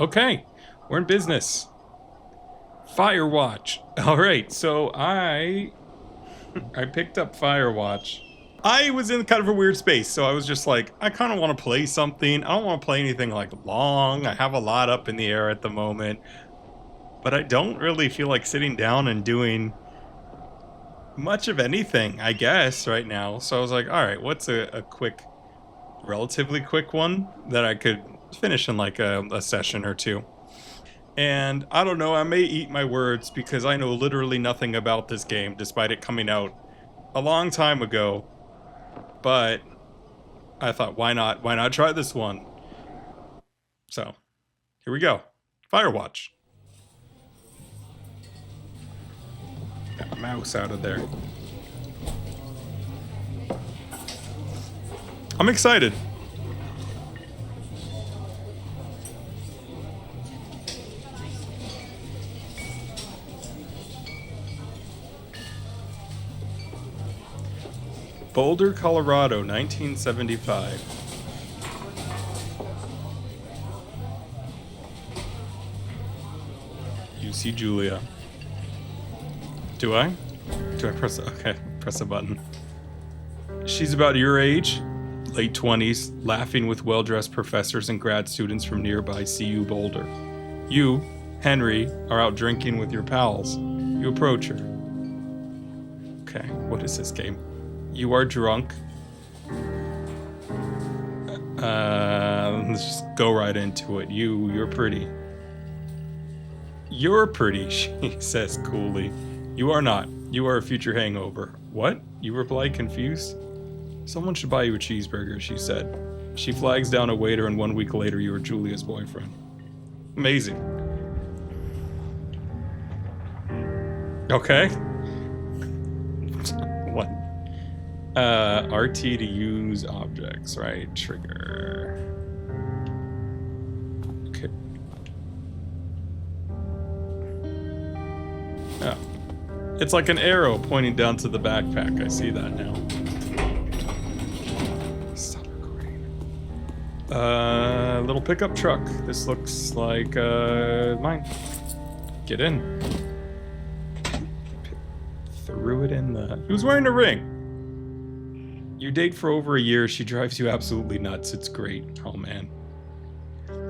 Okay, we're in business. Firewatch. All right, so I picked up Firewatch. I was in kind of a weird space, so I was just like, I kind of want to play something. I don't want to play anything like long. I have a lot up in the air at the moment, but I don't really feel like sitting down and doing much of anything, I guess, right now. So I was like, all right, what's a quick, relatively quick one that I could finish in like a session or two? And I don't know, I may eat my words because I know literally nothing about this game, despite it coming out a long time ago. But I thought, why not? Why not try this one? So, here we go. Firewatch. Got my mouse out of there. I'm excited. Boulder, Colorado, 1975. You see Julia. Do I? Do I press? Okay, press a button. She's about your age, late 20s, laughing with well-dressed professors and grad students from nearby CU Boulder. You, Henry, are out drinking with your pals. You approach her. Okay, what is this game? You are drunk. Let's just go right into it. You're pretty. You're pretty, she says coolly. You are not. You are a future hangover. What? You reply, confused. Someone should buy you a cheeseburger, she said. She flags down a waiter, and 1 week later you are Julia's boyfriend. Amazing. Okay. What? RT to use objects, right? Trigger. Okay. Oh. It's like an arrow pointing down to the backpack. I see that now. Stop recording. Little pickup truck. This looks like, mine. Get in. Threw it in the... He was wearing a ring. You date for over a year. She drives you absolutely nuts. It's great. Oh, man.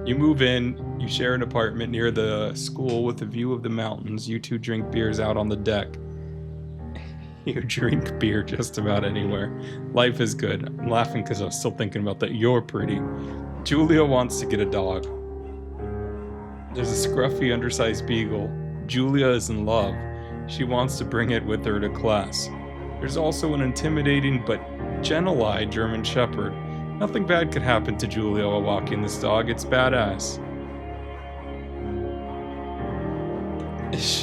You move in. You share an apartment near the school with a view of the mountains. You two drink beers out on the deck. You drink beer just about anywhere. Life is good. I'm laughing because I was still thinking about that. You're pretty. Julia wants to get a dog. There's a scruffy, undersized beagle. Julia is in love. She wants to bring it with her to class. There's also an intimidating but gentle-eyed German Shepherd. Nothing bad could happen to Julia while walking this dog. It's badass.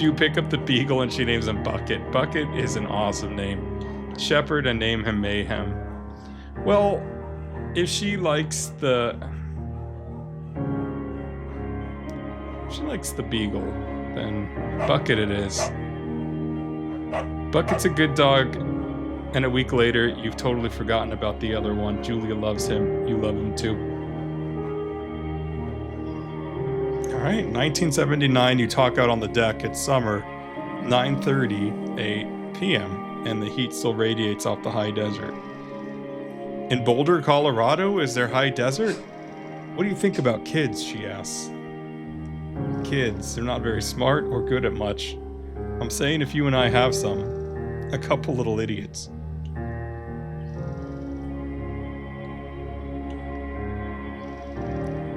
You pick up the beagle and she names him Bucket. Bucket is an awesome name. Shepherd and name him Mayhem. Well, if she likes the... If she likes the beagle, then Bucket it is. Bucket's a good dog, and a week later, you've totally forgotten about the other one. Julia loves him. You love him too. All right, 1979, you talk out on the deck. It's summer, 9:30 p.m., and the heat still radiates off the high desert. In Boulder, Colorado, is there high desert? What do you think about kids, she asks. Kids, they're not very smart or good at much. I'm saying if you and I have some, a couple little idiots.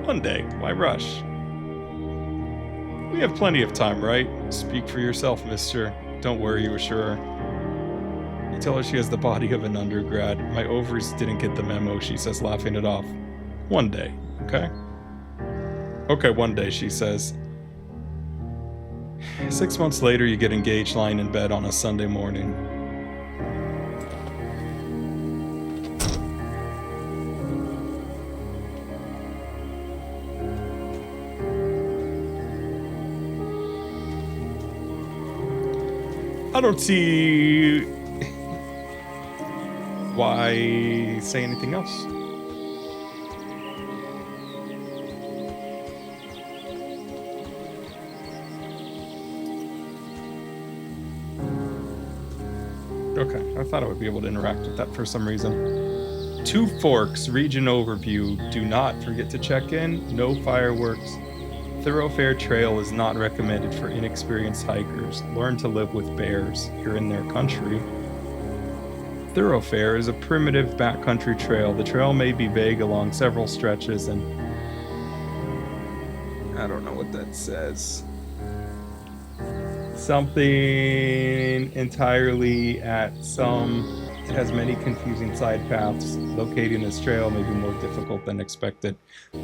One day, why rush? We have plenty of time, right? Speak for yourself, mister. Don't worry, you assure her. You tell her she has the body of an undergrad. My ovaries didn't get the memo, she says, laughing it off. One day, okay? Okay, one day, she says. 6 months later, you get engaged lying in bed on a Sunday morning. I don't see why say anything else. Okay, I thought I would be able to interact with that for some reason. Two Forks, region overview. Do not forget to check in. No fireworks. Thoroughfare Trail is not recommended for inexperienced hikers. Learn to live with bears. You're in their country. Thoroughfare is a primitive backcountry trail. The trail may be vague along several stretches, and I don't know what that says. Something entirely at some. It has many confusing side paths. Locating this trail may be more difficult than expected. I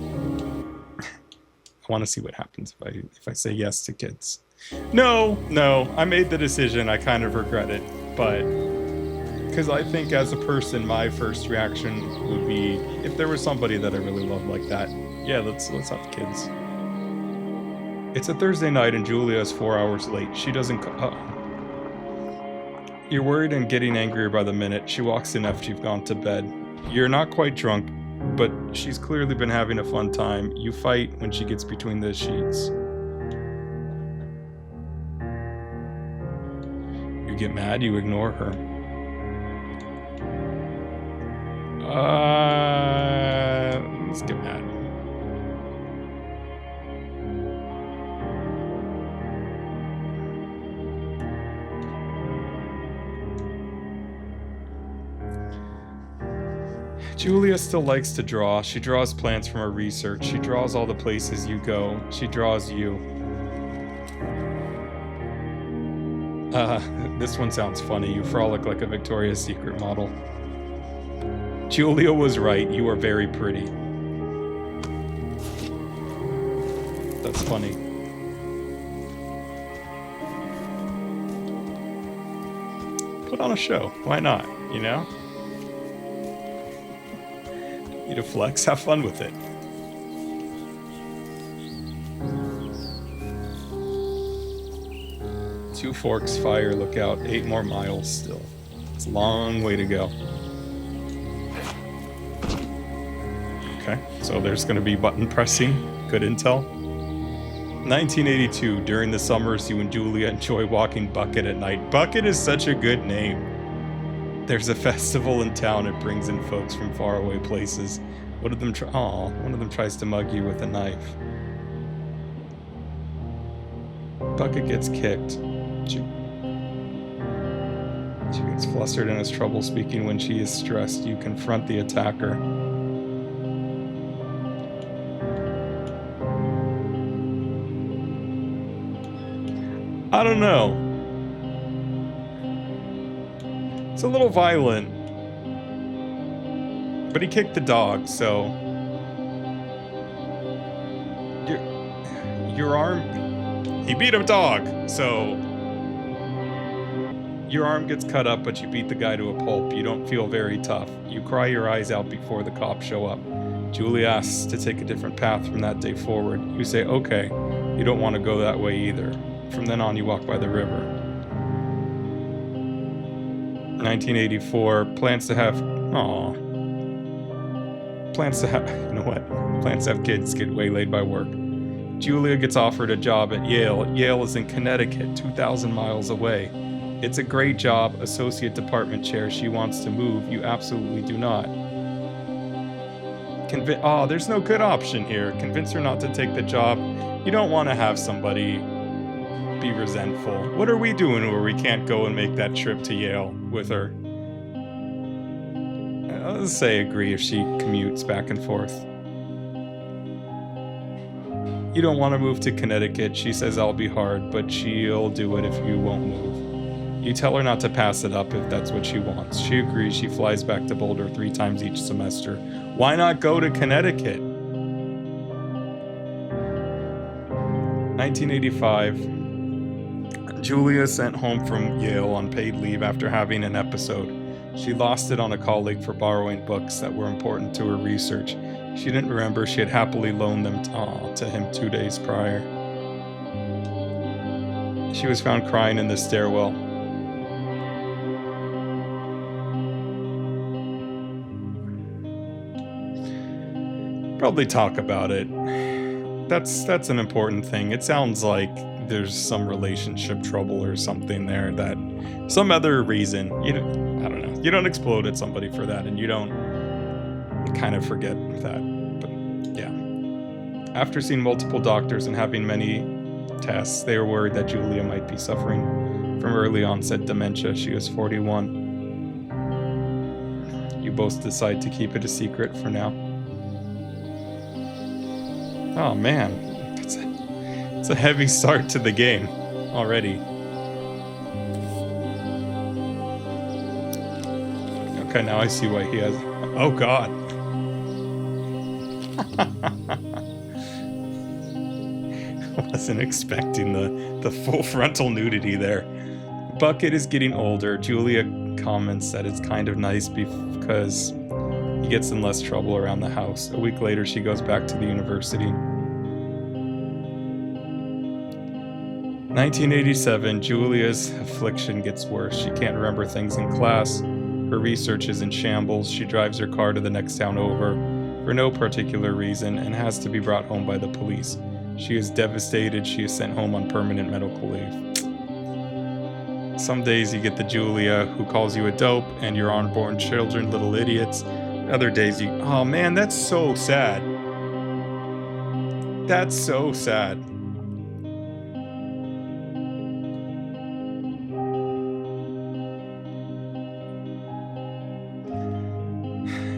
want to see what happens if I say yes to kids. No, I made the decision. I kind of regret it, but because I think as a person, my first reaction would be if there was somebody that I really loved like that. Yeah, let's have kids. It's a Thursday night and Julia is 4 hours late. She doesn't. You're worried and getting angrier by the minute. She walks in after you've gone to bed. You're not quite drunk, but she's clearly been having a fun time. You fight when she gets between the sheets. You get mad, you ignore her. Let's get mad. Julia still likes to draw. She draws plants from her research. She draws all the places you go. She draws you. This one sounds funny. You frolic like a Victoria's Secret model. Julia was right. You are very pretty. That's funny. Put on a show. Why not? You know? You to flex, have fun with it. Two Forks fire, look out, 8 more miles still. It's a long way to go. Okay, so there's gonna be button pressing, good intel. 1982, during the summers, you and Julia enjoy walking Bucket at night. Bucket is such a good name. There's a festival in town. It brings in folks from faraway places. One of them tries to mug you with a knife. Bucket gets kicked. She gets flustered and has trouble speaking when she is stressed. You confront the attacker. I don't know. It's a little violent. But he kicked the dog, so... Your arm... He beat a dog, so... Your arm gets cut up, but you beat the guy to a pulp. You don't feel very tough. You cry your eyes out before the cops show up. Julie asks to take a different path from that day forward. You say, okay. You don't want to go that way either. From then on, you walk by the river. 1984, plans to have... You know what? Plans to have kids get waylaid by work. Julia gets offered a job at Yale. Yale is in Connecticut, 2,000 miles away. It's a great job, associate department chair. She wants to move. You absolutely do not. There's no good option here. Convince her not to take the job. You don't want to have somebody be resentful. What are we doing where we can't go and make that trip to Yale with her? Let's say agree if she commutes back and forth. You don't want to move to Connecticut. She says I'll be hard, but she'll do it if you won't move. You tell her not to pass it up if that's what she wants. She agrees. She flies back to Boulder 3 times each semester. Why not go to Connecticut? 1985. Julia sent home from Yale on paid leave after having an episode. She lost it on a colleague for borrowing books that were important to her research. She didn't remember she had happily loaned them to him 2 days prior. She was found crying in the stairwell. Probably talk about it. That's an important thing. It sounds like there's some relationship trouble or something there, that some other reason, I don't know. You don't explode at somebody for that, and you don't kind of forget that. But yeah. After seeing multiple doctors and having many tests, they were worried that Julia might be suffering from early onset dementia. She was 41. You both decide to keep it a secret for now. Oh man, it's a heavy start to the game already. Okay, now I see why he has... Oh god. I wasn't expecting the full frontal nudity there. Bucket is getting older. Julia comments that it's kind of nice because he gets in less trouble around the house. A week later, she goes back to the university. 1987, Julia's affliction gets worse. She can't remember things in class. Her research is in shambles. She drives her car to the next town over for no particular reason and has to be brought home by the police. She is devastated. She is sent home on permanent medical leave. Some days you get the Julia who calls you a dope and your unborn children little idiots. Other days you... Oh man, that's so sad. That's so sad.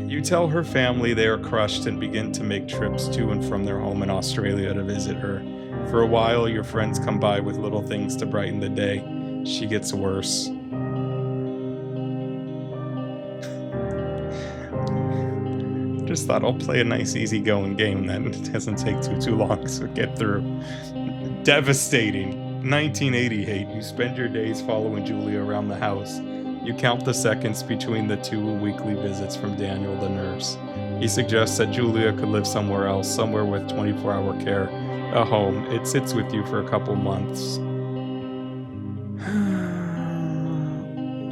You tell her family they are crushed and begin to make trips to and from their home in Australia to visit her. For a while, your friends come by with little things to brighten the day. She gets worse. Just thought I'll play a nice easygoing game that doesn't take too long to get through. Devastating. 1988. You spend your days following Julia around the house. You count the seconds between the 2 weekly visits from Daniel, the nurse. He suggests that Julia could live somewhere else, somewhere with 24-hour care, a home. It sits with you for a couple months.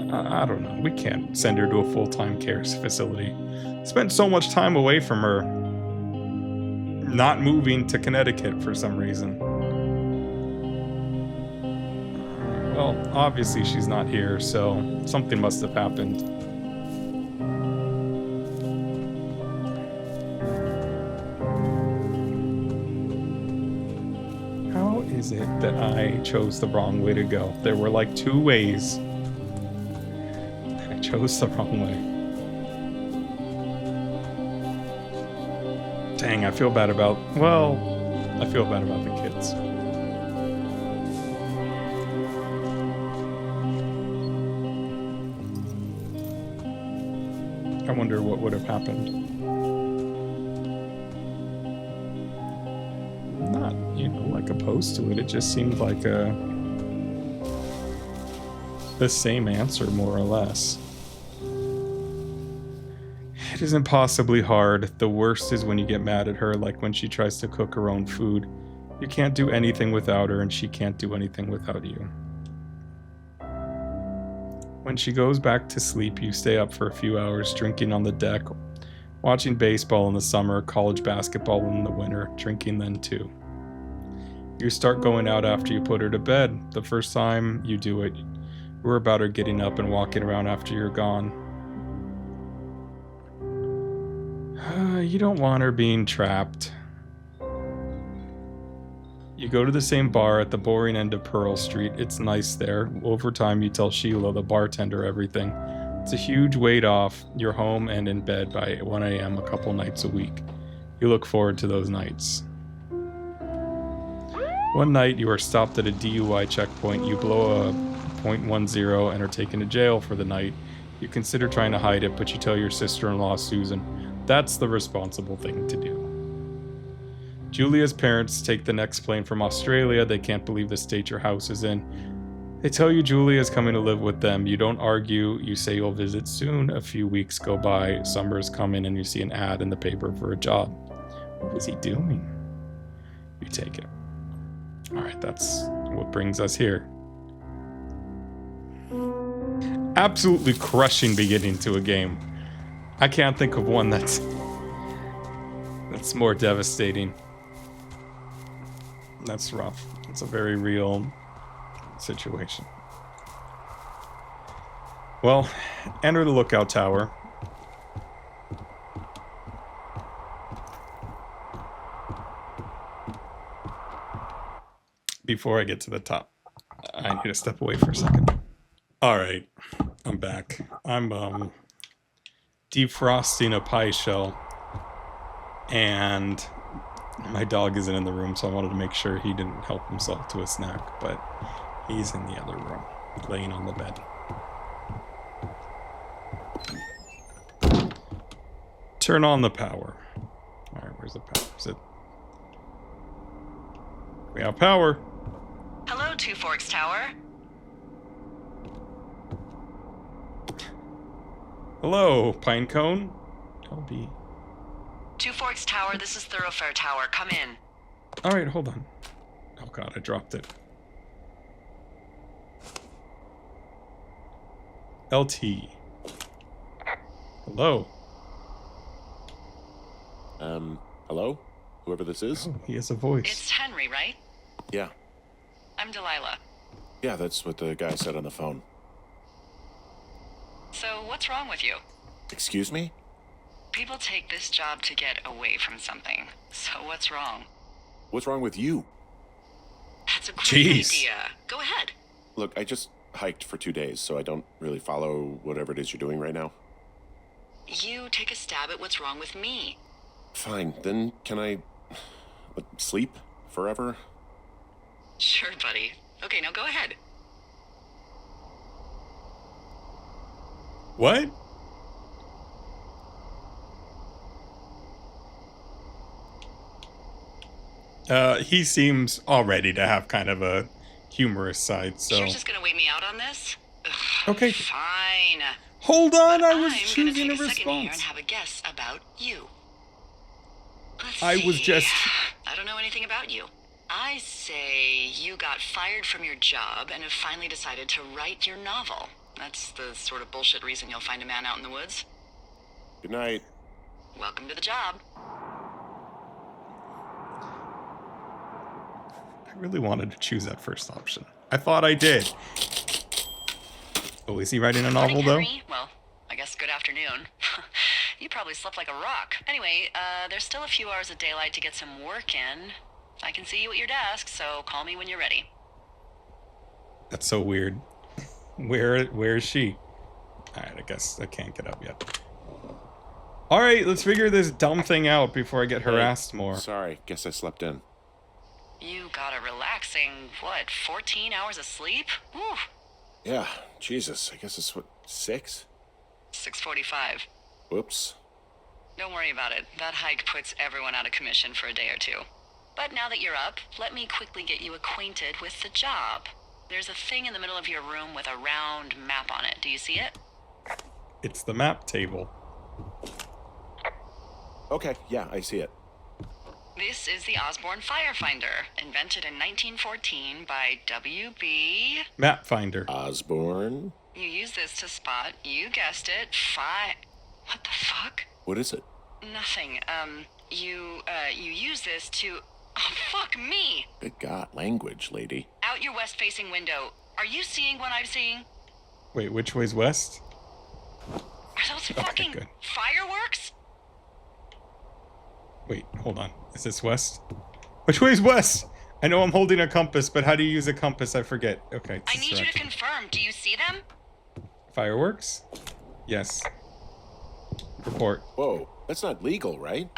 I don't know. We can't send her to a full-time care facility. Spent so much time away from her. Not moving to Connecticut for some reason. Well, obviously she's not here, so something must have happened. How is it that I chose the wrong way to go? There were like 2 ways. I chose the wrong way. Dang, I feel bad about... Well, I feel bad about the kids. I wonder what would have happened. I'm not, like opposed to it. It just seemed like the same answer, more or less. It is impossibly hard. The worst is when you get mad at her, like when she tries to cook her own food. You can't do anything without her, and she can't do anything without you. When she goes back to sleep, you stay up for a few hours, drinking on the deck, watching baseball in the summer, college basketball in the winter, drinking then too. You start going out after you put her to bed. The first time you do it, we're about her getting up and walking around after you're gone. You don't want her being trapped. You go to the same bar at the boring end of Pearl Street. It's nice there. Over time, you tell Sheila, the bartender, everything. It's a huge weight off. You're home and in bed by 1 a.m. a couple nights a week. You look forward to those nights. One night, you are stopped at a DUI checkpoint. You blow a .10 and are taken to jail for the night. You consider trying to hide it, but you tell your sister-in-law, Susan. That's the responsible thing to do. Julia's parents take the next plane from Australia. They can't believe the state your house is in. They tell you Julia is coming to live with them. You don't argue. You say you'll visit soon. A few weeks go by. Summer's coming and you see an ad in the paper for a job. What is he doing? You take it. All right, that's what brings us here. Absolutely crushing beginning to a game. I can't think of one that's more devastating. That's rough. It's a very real situation. Well, enter the lookout tower. Before I get to the top, I need to step away for a second. All right, I'm back. I'm defrosting a pie shell, and my dog isn't in the room, so I wanted to make sure he didn't help himself to a snack, but he's in the other room, laying on the bed. Turn on the power. All right, where's the power? Is it? We have power. Hello, Two Forks Tower. Hello, Pinecone. LB. Two Forks Tower, this is Thoroughfare Tower. Come in. All right, hold on. Oh God, I dropped it. LT. Hello. Hello? Whoever this is? Oh, he has a voice. It's Henry, right? Yeah. I'm Delilah. Yeah, that's what the guy said on the phone. So, what's wrong with you? Excuse me? People take this job to get away from something. So, what's wrong? What's wrong with you? That's a great Jeez. idea. Go ahead. Look, I just hiked for 2 days, so I don't really follow whatever it is you're doing right now. You take a stab at what's wrong with me. Fine, then can I sleep forever? Sure, buddy. Okay, now go ahead. What? He seems already to have kind of a humorous side, so... You're just gonna wait me out on this? Ugh, Okay. Fine. Hold on, But I was I'm choosing gonna a take a second here and response. have a guess about you. Let's I was see. just... I don't know anything about you. I say you got fired from your job and have finally decided to write your novel. That's the sort of bullshit reason you'll find a man out in the woods. Good night. Welcome to the job. I really wanted to choose that first option. I thought I did. Oh, is he writing a novel, Morning, though? Henry. Well, I guess good afternoon. You probably slept like a rock. Anyway, there's still a few hours of daylight to get some work in. I can see you at your desk, so call me when you're ready. That's so weird. Where is she? Alright, I guess I can't get up yet. Alright, let's figure this dumb thing out before I get harassed more. Sorry, guess I slept in. You got a relaxing, 14 hours of sleep? Whew. Yeah, Jesus, I guess it's 6? 6:45. Whoops. Don't worry about it. That hike puts everyone out of commission for a day or two. But now that you're up, let me quickly get you acquainted with the job. There's a thing in the middle of your room with a round map on it. Do you see it? It's the map table. Okay, yeah, I see it. This is the Osborne Firefinder, invented in 1914 by W.B. Map finder. Osborne? You use this to spot, you guessed it, What the fuck? What is it? Nothing. You use this to... Oh, fuck me! Good God, language, lady. Out your west-facing window. Are you seeing what I'm seeing? Wait, which way's west? Are those fucking good. fireworks? Wait, hold on. Is this west? Which way's west? I know I'm holding a compass, but how do you use a compass? I forget. Okay. I need you to confirm. Do you see them? Fireworks? Yes. Report. Whoa, that's not legal, right?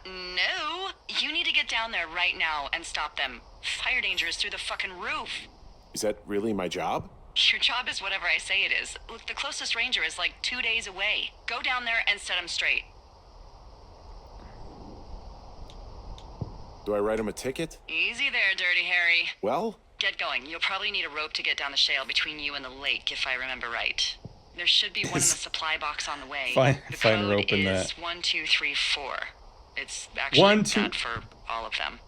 No. You need to get down there right now and stop them. Fire danger is through the fucking roof. Is that really my job? Your job is whatever I say it is. Look, the closest ranger is like 2 days away. Go down there and set him straight. Do I write him a ticket? Easy there, Dirty Harry. Well, Get going. You'll probably need a rope to get down the shale between you and the lake, if I remember right. There should be one in the supply box on the way. The Find a code rope in is that. 1234. It's actually that for all of them.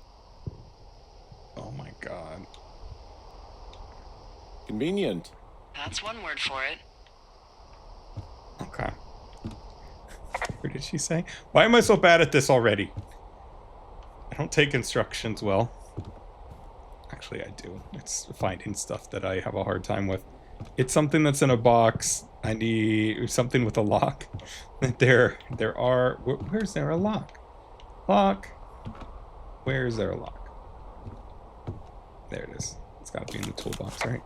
Oh my god. convenient. That's one word for it. Okay. What did she say? Why am I so bad at this already? I don't take instructions well. Actually, I do. It's finding stuff that I have a hard time with. It's something that's in a box. I need something with a lock. There are... Where's there a lock? Lock. Where is there a lock? There it is. It's got to be in the toolbox, right?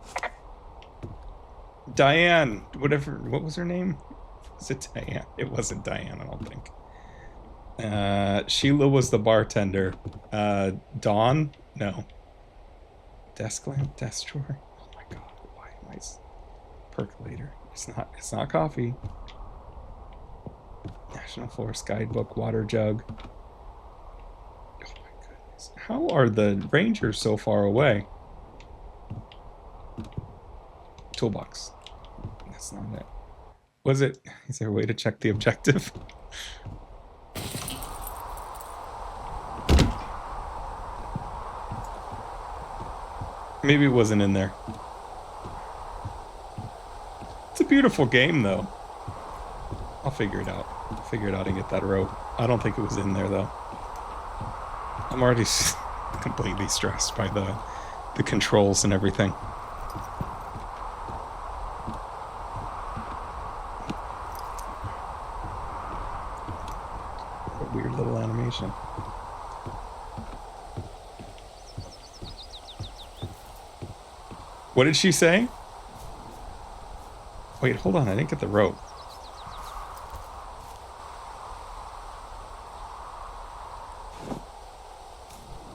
Diane, whatever. What was her name? Was it Diane? It wasn't Diane, I don't think. Sheila was the bartender. Dawn? No. Desk lamp, desk drawer. Oh my god, why am I percolator? It's not coffee. National Forest Guidebook, water jug. Oh my goodness. How are the rangers so far away? Toolbox. That's not it. Was it? Is there a way to check the objective? Maybe it wasn't in there. It's a beautiful game, though. I'll figure it out. I'll figure it out and get that rope. I don't think it was in there, though. I'm already completely stressed by the controls and everything. What a weird little animation. What did she say? Wait, hold on. I didn't get the rope.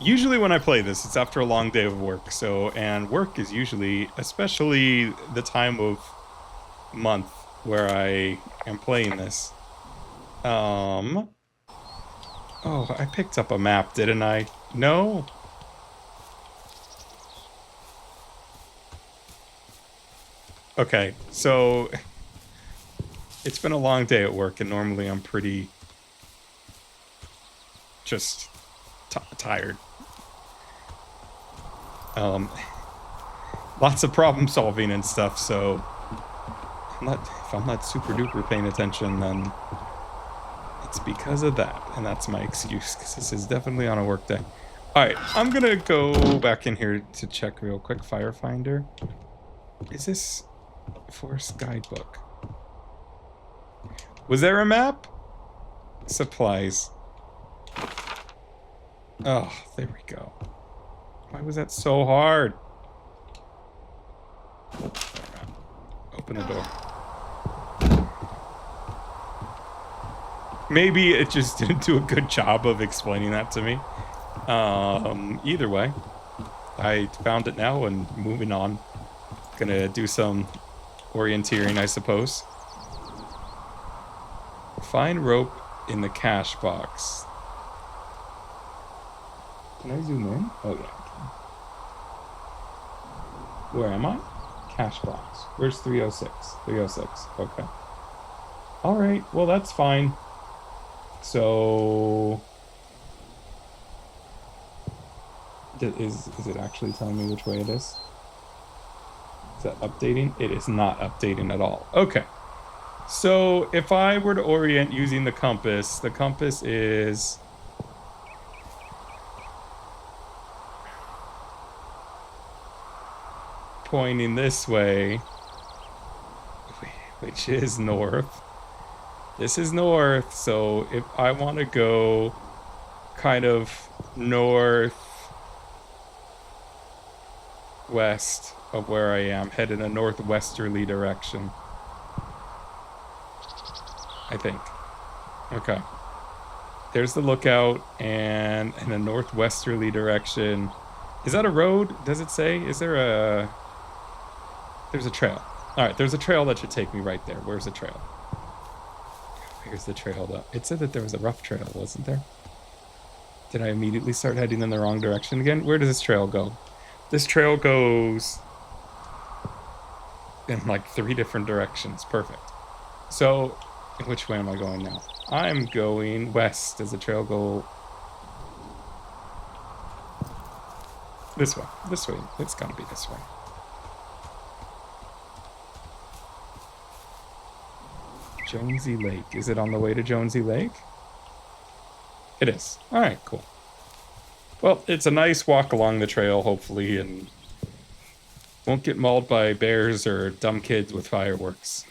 Usually when I play this, it's after a long day of work. And work is usually, especially the time of month where I am playing this. Oh, I picked up a map, didn't I? No. Okay, so it's been a long day at work, and normally I'm pretty just tired. Lots of problem solving and stuff, so if I'm not super duper paying attention, then it's because of that, and that's my excuse, because this is definitely on a work day. Alright, I'm gonna go back in here to check real quick. Firefinder. Is this... Forest Guidebook. Was there a map? Supplies. Oh, there we go. Why was that so hard? Open the door. Maybe it just didn't do a good job of explaining that to me. Either way, I found it now and moving on. Gonna do some orienteering, I suppose. Find rope in the cash box. Can I zoom in? Oh yeah, I can. Where am I? Cash box. Where's 306? 306. Okay. Alright, well that's fine. So... Is it actually telling me which way it is? Is that updating? It is not updating at all. Okay. So if I were to orient using the compass is... pointing this way, which is north. This is north, so if I want to go kind of northwest of where I am, head in a northwesterly direction. I think. Okay. There's the lookout, and in a northwesterly direction. Is that a road? Does it say? Is there a... There's a trail. Alright, there's a trail that should take me right there. Where's the trail? Here's the trail, though. It said that there was a rough trail, wasn't there? Did I immediately start heading in the wrong direction again? Where does this trail go? This trail goes in like 3 different directions. Perfect. So, which way am I going now? I'm going west. Does the trail go... This way. This way. It's gotta be this way. Jonesy Lake. Is it on the way to Jonesy Lake? It is. Alright, cool. Well, it's a nice walk along the trail, hopefully, and won't get mauled by bears or dumb kids with fireworks.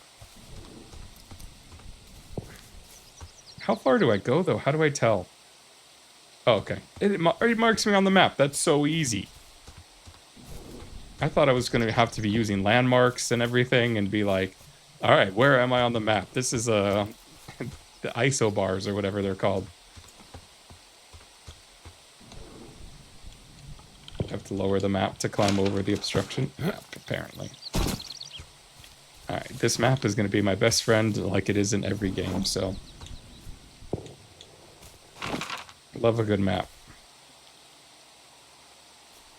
How far do I go, though? How do I tell? Oh, okay. It marks me on the map. That's so easy. I thought I was going to have to be using landmarks and everything and be like, all right, where am I on the map? This is the isobars or whatever they're called. I have to lower the map to climb over the obstruction. Yep, apparently. All right, this map is going to be my best friend like it is in every game, so... Love a good map.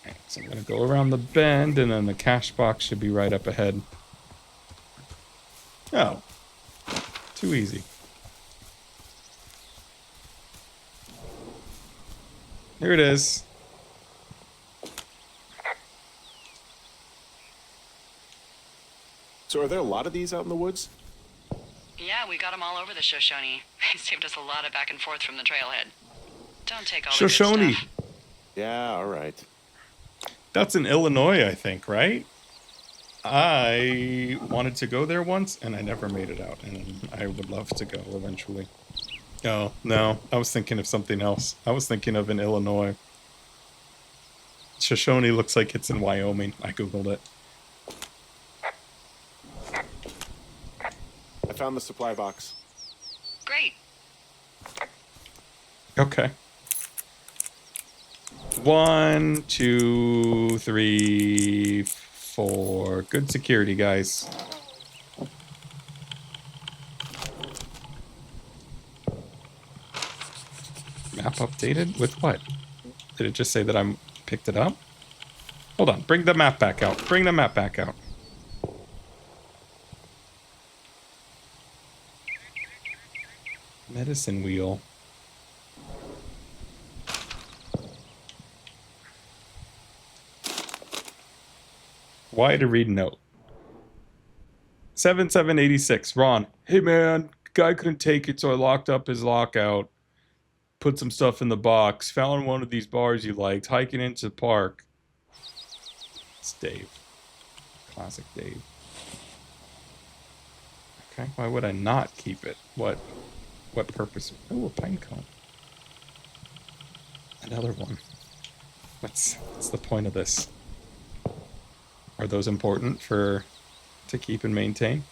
All right, so I'm going to go around the bend, and then the cash box should be right up ahead. Oh. Too easy. Here it is. So are there a lot of these out in the woods? Yeah, we got them all over the Shoshone. It saved us a lot of back and forth from the trailhead. Don't take all the good Shoshone. stuff. Yeah, all right. That's in Illinois, I think, right? I wanted to go there once, and I never made it out, and I would love to go eventually. Oh, no. I was thinking of something else. I was thinking of in Illinois. Shoshone looks like it's in Wyoming. I googled it. I found the supply box. Great. Okay. 1, 2, 3, 4. Good security, guys. Map updated? With what? Did it just say that I picked it up? Hold on. Bring the map back out. Bring the map back out. Medicine wheel. Why to read note? 7786. Ron. Hey man, guy couldn't take it, so I locked up his lockout. Put some stuff in the box. Found one of these bars you liked. Hiking into the park. It's Dave. Classic Dave. Okay, why would I not keep it? What purpose? Oh, a pine cone. Another one. What's the point of this? Are those important to keep and maintain?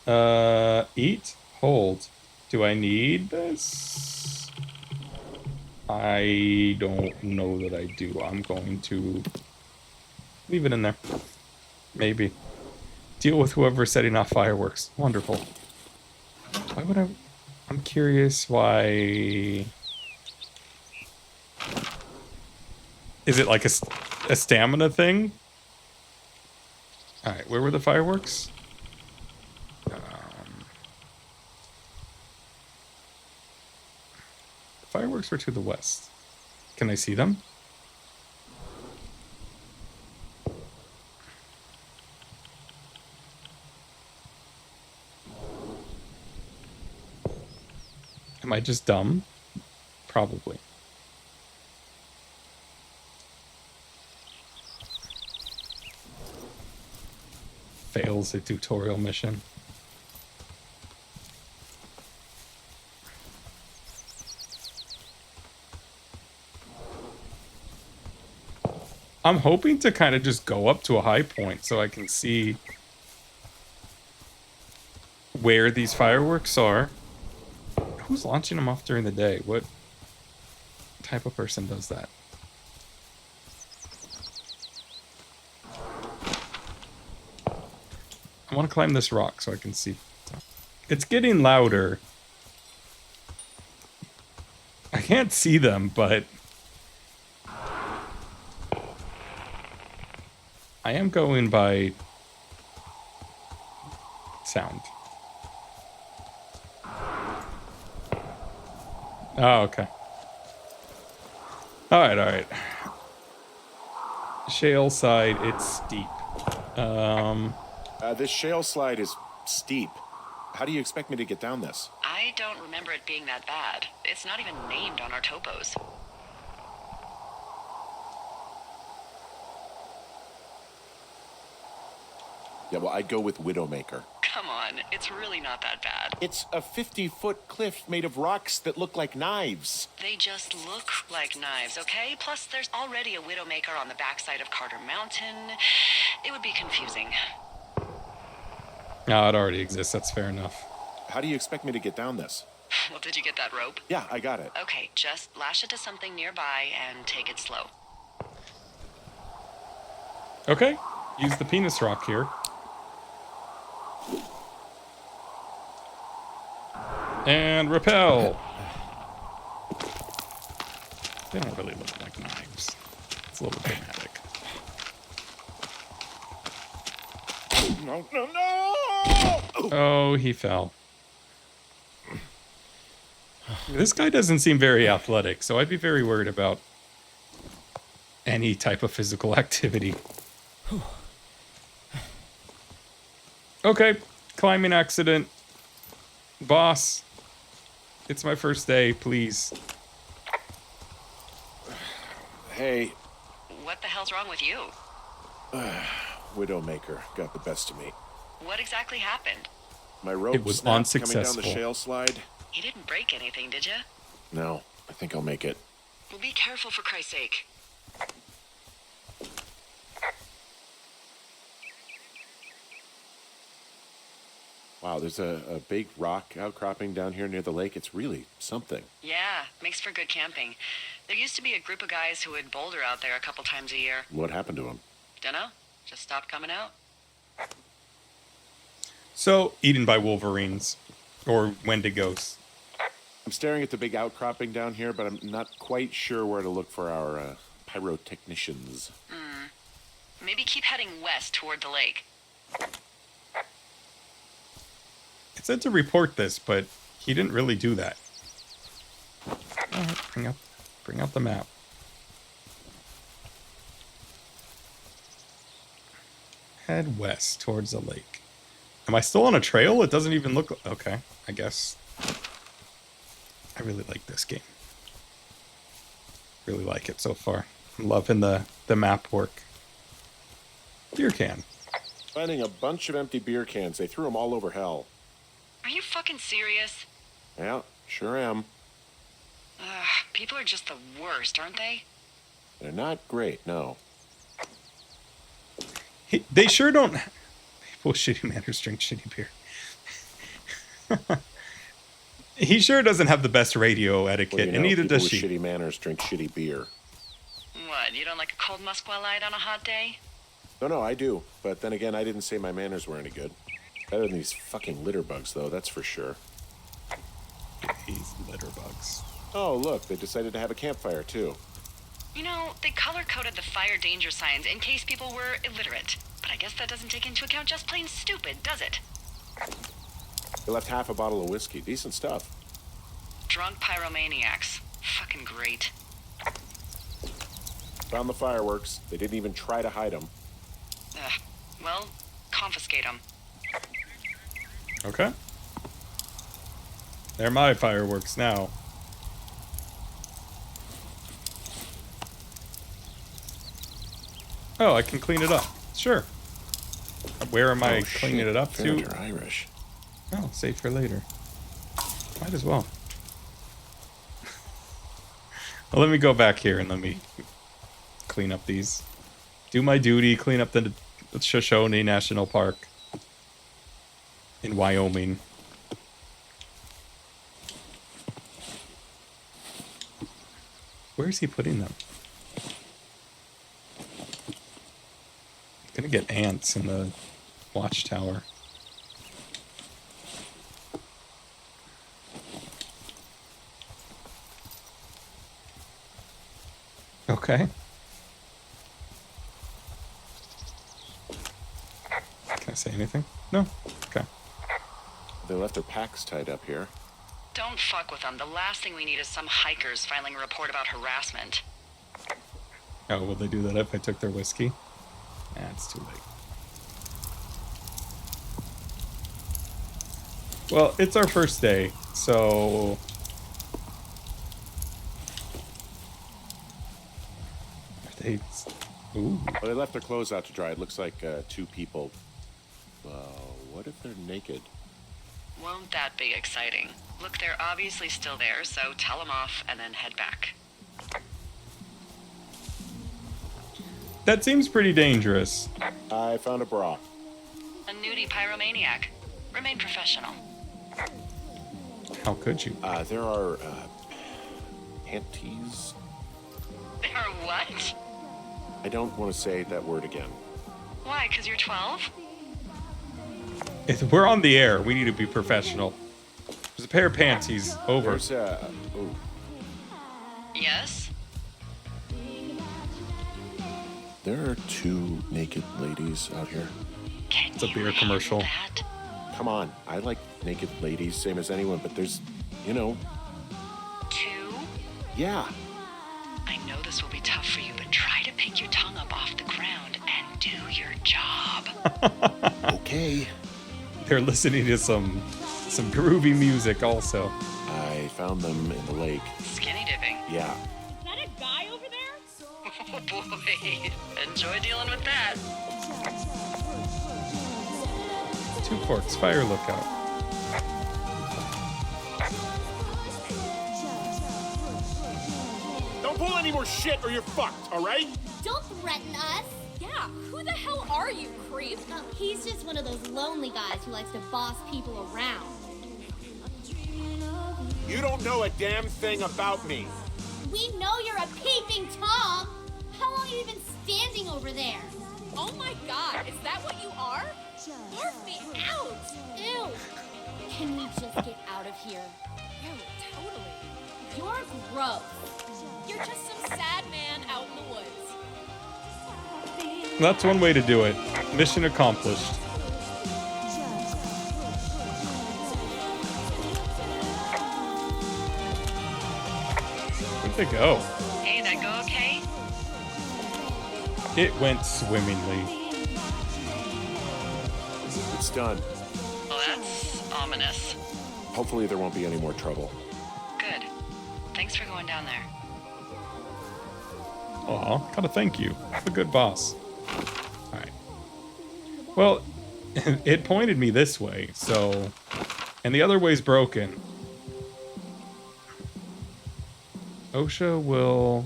Eat? Hold. Do I need this? I don't know that I do. I'm going to leave it in there. Maybe. Deal with whoever's setting off fireworks. Wonderful. Why would I... I'm curious why... Is it like a stamina thing? Alright, where were the fireworks? The fireworks were to the west. Can I see them? Am I just dumb? Probably. Fails a tutorial mission. I'm hoping to kind of just go up to a high point so I can see where these fireworks are. Who's launching them off during the day? What type of person does that? I want to climb this rock so I can see. It's getting louder. I can't see them, but I am going by sound. Oh, okay. All right. Shale side, it's steep. This shale slide is steep. How do you expect me to get down this? I don't remember it being that bad. It's not even named on our topos. Yeah, well, I'd go with Widowmaker. Come on, it's really not that bad. It's a 50-foot cliff made of rocks that look like knives. They just look like knives, okay? Plus, there's already a Widowmaker on the backside of Carter Mountain. It would be confusing. No, it already exists. That's fair enough. How do you expect me to get down this? Well, did you get that rope? Yeah, I got it. Okay, just lash it to something nearby and take it slow. Okay. Use the penis rock here. And repel. They don't really look like knives. It's a little dramatic. No, no, no! Oh, he fell. This guy doesn't seem very athletic, so I'd be very worried about any type of physical activity. Okay, climbing accident. Boss, it's my first day, please. Hey, What the hell's wrong with you? Widowmaker got the best of me. What exactly happened? My rope It was snapped coming down unsuccessful. the shale slide. You didn't break anything, did you? No, I think I'll make it. Well, be careful for Christ's sake. Wow, there's a big rock outcropping down here near the lake. It's really something. Yeah, makes for good camping. There used to be a group of guys who would boulder out there a couple times a year. What happened to him? Dunno, just stopped coming out. So, eaten by wolverines. Or wendigos. I'm staring at the big outcropping down here, but I'm not quite sure where to look for our pyrotechnicians. Maybe keep heading west toward the lake. It said to report this, but he didn't really do that. Alright, bring up the map. Head west towards the lake. Am I still on a trail? It doesn't even look... Okay, I guess. I really like this game. Really like it so far. I'm loving the map work. Beer can. Finding a bunch of empty beer cans. They threw them all over hell. Are you fucking serious? Yeah, sure am. Ugh, people are just the worst, aren't they? They're not great, no. They sure don't... People with shitty manners drink shitty beer. He sure doesn't have the best radio etiquette, Well, you know, and neither people does with she. shitty manners drink shitty beer. What, you don't like a cold Musqua Light on a hot day? No, I do. But then again, I didn't say my manners were any good. Better than these fucking litter bugs, though, that's for sure. These litter bugs. Oh, look, they decided to have a campfire, too. You know, they color-coded the fire danger signs in case people were illiterate. But I guess that doesn't take into account just plain stupid, does it? They left half a bottle of whiskey. Decent stuff. Drunk pyromaniacs. Fucking great. Found the fireworks. They didn't even try to hide them. Ugh. Well, confiscate them. Okay. They're my fireworks now. Oh, I can clean it up. Sure. Where am I cleaning it up to? They're Irish. Oh, save for later. Might as well. Well, let me go back here and let me clean up these. Do my duty, clean up the Shoshone National Park in Wyoming. Where's he putting them? Gonna get ants in the watchtower. Okay. Can I say anything? No? Okay. They left their packs tied up here. Don't fuck with them. The last thing we need is some hikers filing a report about harassment. Oh, will they do that if I took their whiskey? Nah, it's too late. Well, it's our first day, so... Ooh. Well, they left their clothes out to dry. It looks like two people What if they're naked? Won't that be exciting? Look, they're obviously still there, so tell them off and then head back. That seems pretty dangerous. I found a bra. A nudie pyromaniac. Remain professional. How could you? There are, panties. There are what? I don't want to say that word again. Why, because you're 12? If we're on the air, we need to be professional. There's a pair of panties. Over. There's, ooh. Yes? There are 2 naked ladies out here. Can It's a you beer handle commercial. that? Come on, I like naked ladies, same as anyone, but there's, you know, 2? yeah. I know this will be tough for you, but try to pick your tongue up off the ground and do your job. Okay. They're listening to some groovy music also. I found them in the lake. Skinny dipping. Yeah. Is that a guy over there? Oh boy. Enjoy dealing with that. 2 forks, fire lookout. Don't pull any more shit or you're fucked, all right? Don't threaten us. Yeah, who the hell are you, creep? He's just one of those lonely guys who likes to boss people around. You don't know a damn thing about me. We know you're a peeping Tom. How long have you been standing over there? Oh my god, is that what you are? Barf me out! Ew. Can we just get out of here? Ew, totally. You're gross. You're just some sad man out in the woods. That's one way to do it. Mission accomplished. Where'd they go? Hey, that go okay? It went swimmingly. It's done. Well, that's ominous. Hopefully there won't be any more trouble. Good. Thanks for going down there. Aw, gotta thank you. A good boss. Alright. Well, it pointed me this way, so... And the other way's broken. OSHA will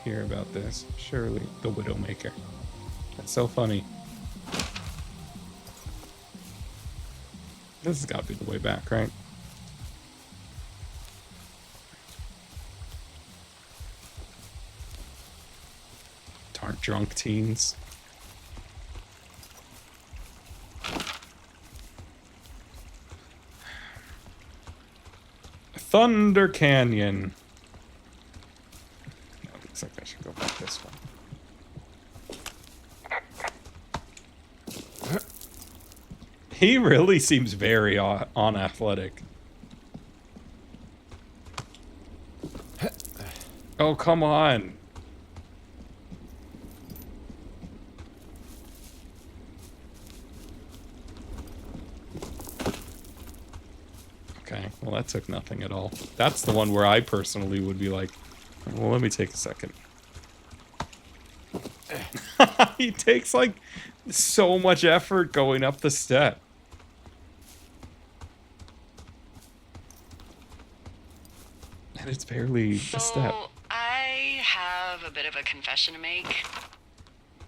hear about this. Surely, the Widowmaker. That's so funny. This has got to be the way back, right? Darn drunk teens. Thunder Canyon. No, looks like I should go back this way. He really seems very unathletic. Oh, come on. Okay, well that took nothing at all. That's the one where I personally would be like, well, let me take a second. He takes like so much effort going up the step. And it's barely a step. So, I have a bit of a confession to make.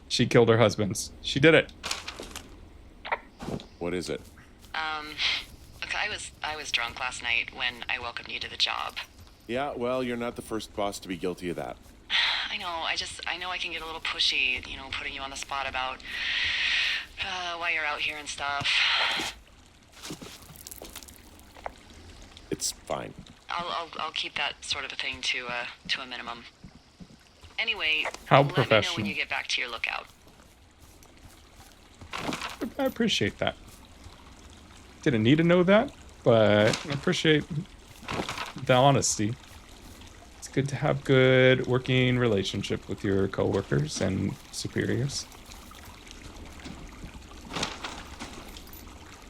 She killed her husband. She did it. What is it? Look, I was drunk last night when I welcomed you to the job. Yeah, well, you're not the first boss to be guilty of that. I know, I know I can get a little pushy, you know, putting you on the spot about why you're out here and stuff. It's fine. I'll keep that sort of a thing to a minimum. Anyway, How let me know when professional. you get back to your lookout. I appreciate that. Didn't need to know that, but I appreciate the honesty. It's good to have good working relationship with your coworkers and superiors.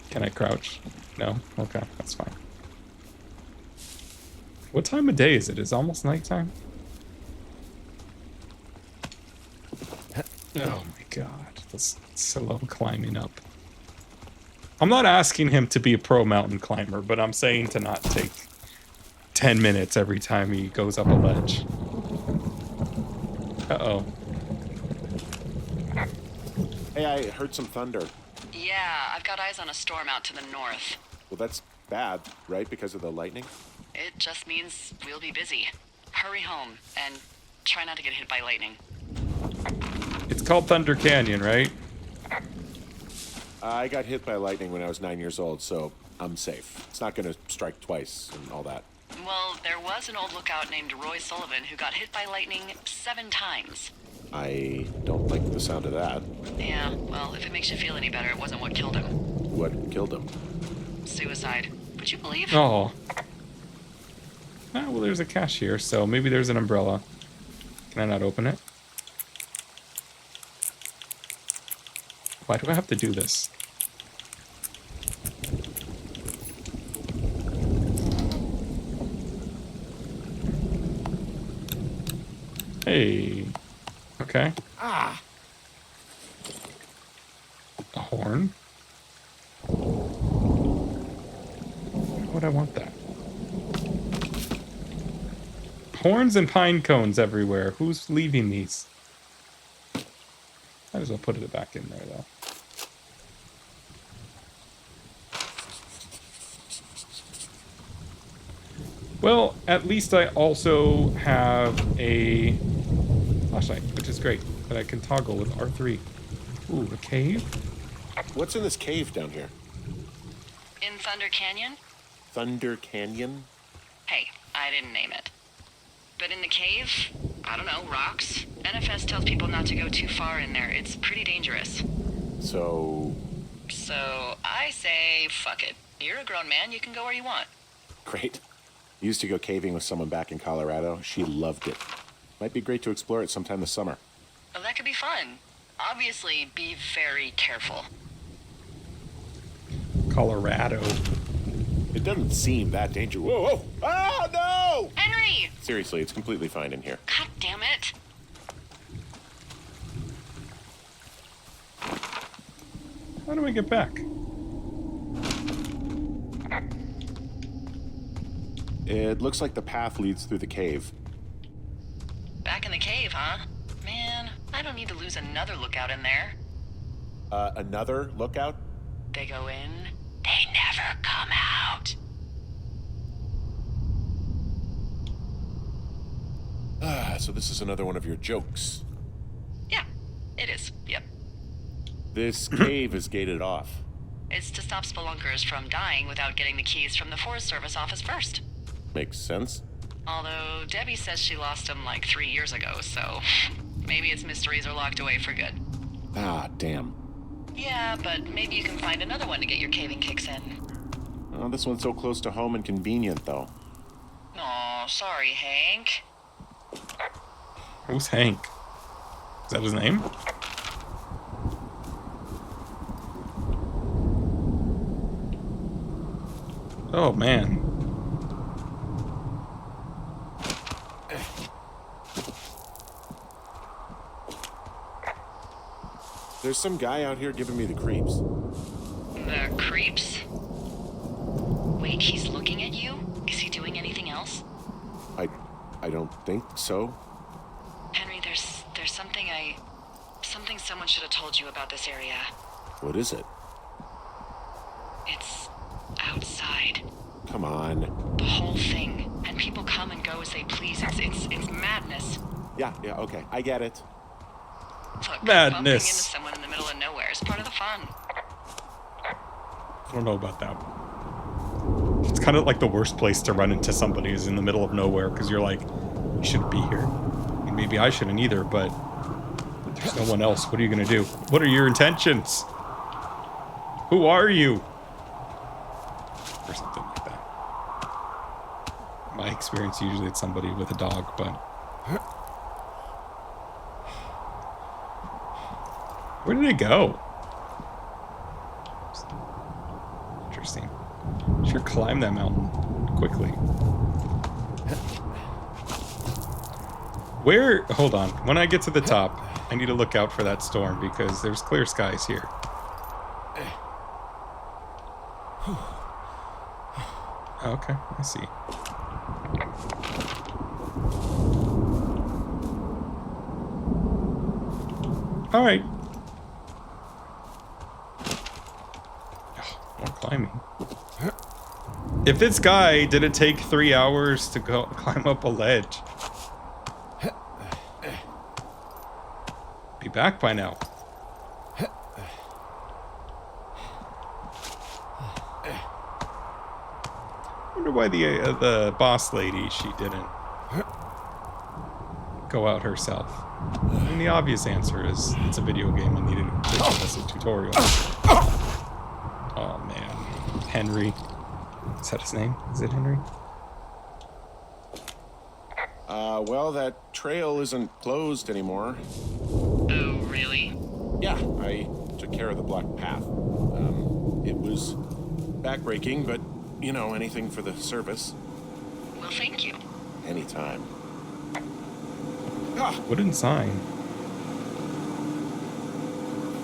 Can I crouch? No? Okay, that's fine. What time of day is it? It's almost nighttime? Oh my god, this slow climbing up. I'm not asking him to be a pro mountain climber, but I'm saying to not take 10 minutes every time he goes up a ledge. Uh-oh. Hey, I heard some thunder. Yeah, I've got eyes on a storm out to the north. Well, that's bad, right? Because of the lightning? It just means we'll be busy. Hurry home and try not to get hit by lightning. It's called Thunder Canyon, right? I got hit by lightning when I was 9 years old, so I'm safe. It's not going to strike twice and all that. Well, there was an old lookout named Roy Sullivan who got hit by lightning 7 times. I don't like the sound of that. Yeah, well, if it makes you feel any better, it wasn't what killed him. What killed him? Suicide. Would you believe? Oh. Ah, well, there's a cashier, so maybe there's an umbrella. Can I not open it? Why do I have to do this? Hey. Okay. Ah! A horn? Why would I want that? Horns and pine cones everywhere. Who's leaving these? Might as well put it back in there, though. Well, at least I also have a flashlight, which is great, that I can toggle with R3. Ooh, a cave? What's in this cave down here? In Thunder Canyon? Thunder Canyon? Hey, I didn't name it. But in the cave, I don't know, rocks. NFS tells people not to go too far in there. It's pretty dangerous. So I say, fuck it. You're a grown man, you can go where you want. great. Used to go caving with someone back in Colorado. She loved it. Might be great to explore it sometime this summer. Well, that could be fun. Obviously, be very careful. Colorado. It doesn't seem that dangerous. Whoa, whoa! Ah, no! Henry! Seriously, it's completely fine in here. God damn it. How do I get back? It looks like the path leads through the cave. Back in the cave, huh? Man, I don't need to lose another lookout in there. Another lookout? They go in, they never come out. Ah, so this is another one of your jokes. Yeah, it is. Yep. This cave is gated off. It's to stop spelunkers from dying without getting the keys from the Forest Service office first. Makes sense. Although Debbie says she lost them like 3 years ago, so maybe its mysteries are locked away for good. Ah, damn. Yeah, but maybe you can find another one to get your caving kicks in. Oh, this one's so close to home and convenient, though. Aw, sorry, Hank. Who's Hank? Is that his name? Oh, man. There's some guy out here giving me the creeps. The creeps? Wait, he's looking at you? Is he doing anything else? I don't think so. Henry, there's something someone should have told you about this area. What is it? It's outside. Come on. The whole thing. And people come and go as they please. It's madness. Yeah, okay. I get it. Look, Madness. bumping into someone in the middle of nowhere is part of the fun. I don't know about that. It's kind of like the worst place to run into somebody is in the middle of nowhere, because you're like, you shouldn't be here. And maybe I shouldn't either, but there's no one else. What are you going to do? What are your intentions? Who are you? Or something like that. My experience, usually it's somebody with a dog, but... Where did it go? Interesting. Sure climb that mountain quickly. Where... Hold on. When I get to the top, I need to look out for that storm because there's clear skies here. Okay, I see. All right. Oh, more climbing. If this guy didn't take 3 hours to go climb up a ledge, be back by now. Wonder why the boss lady, she didn't go out herself. I mean, the obvious answer is it's a video game and needed to give us a tutorial. Oh man, Henry. Is that his name? Is it Henry? Well, that trail isn't closed anymore. Oh, really? Yeah, I took care of the blocked path. It was backbreaking, but, you know, anything for the service. Well, thank you. Anytime. Wooden sign.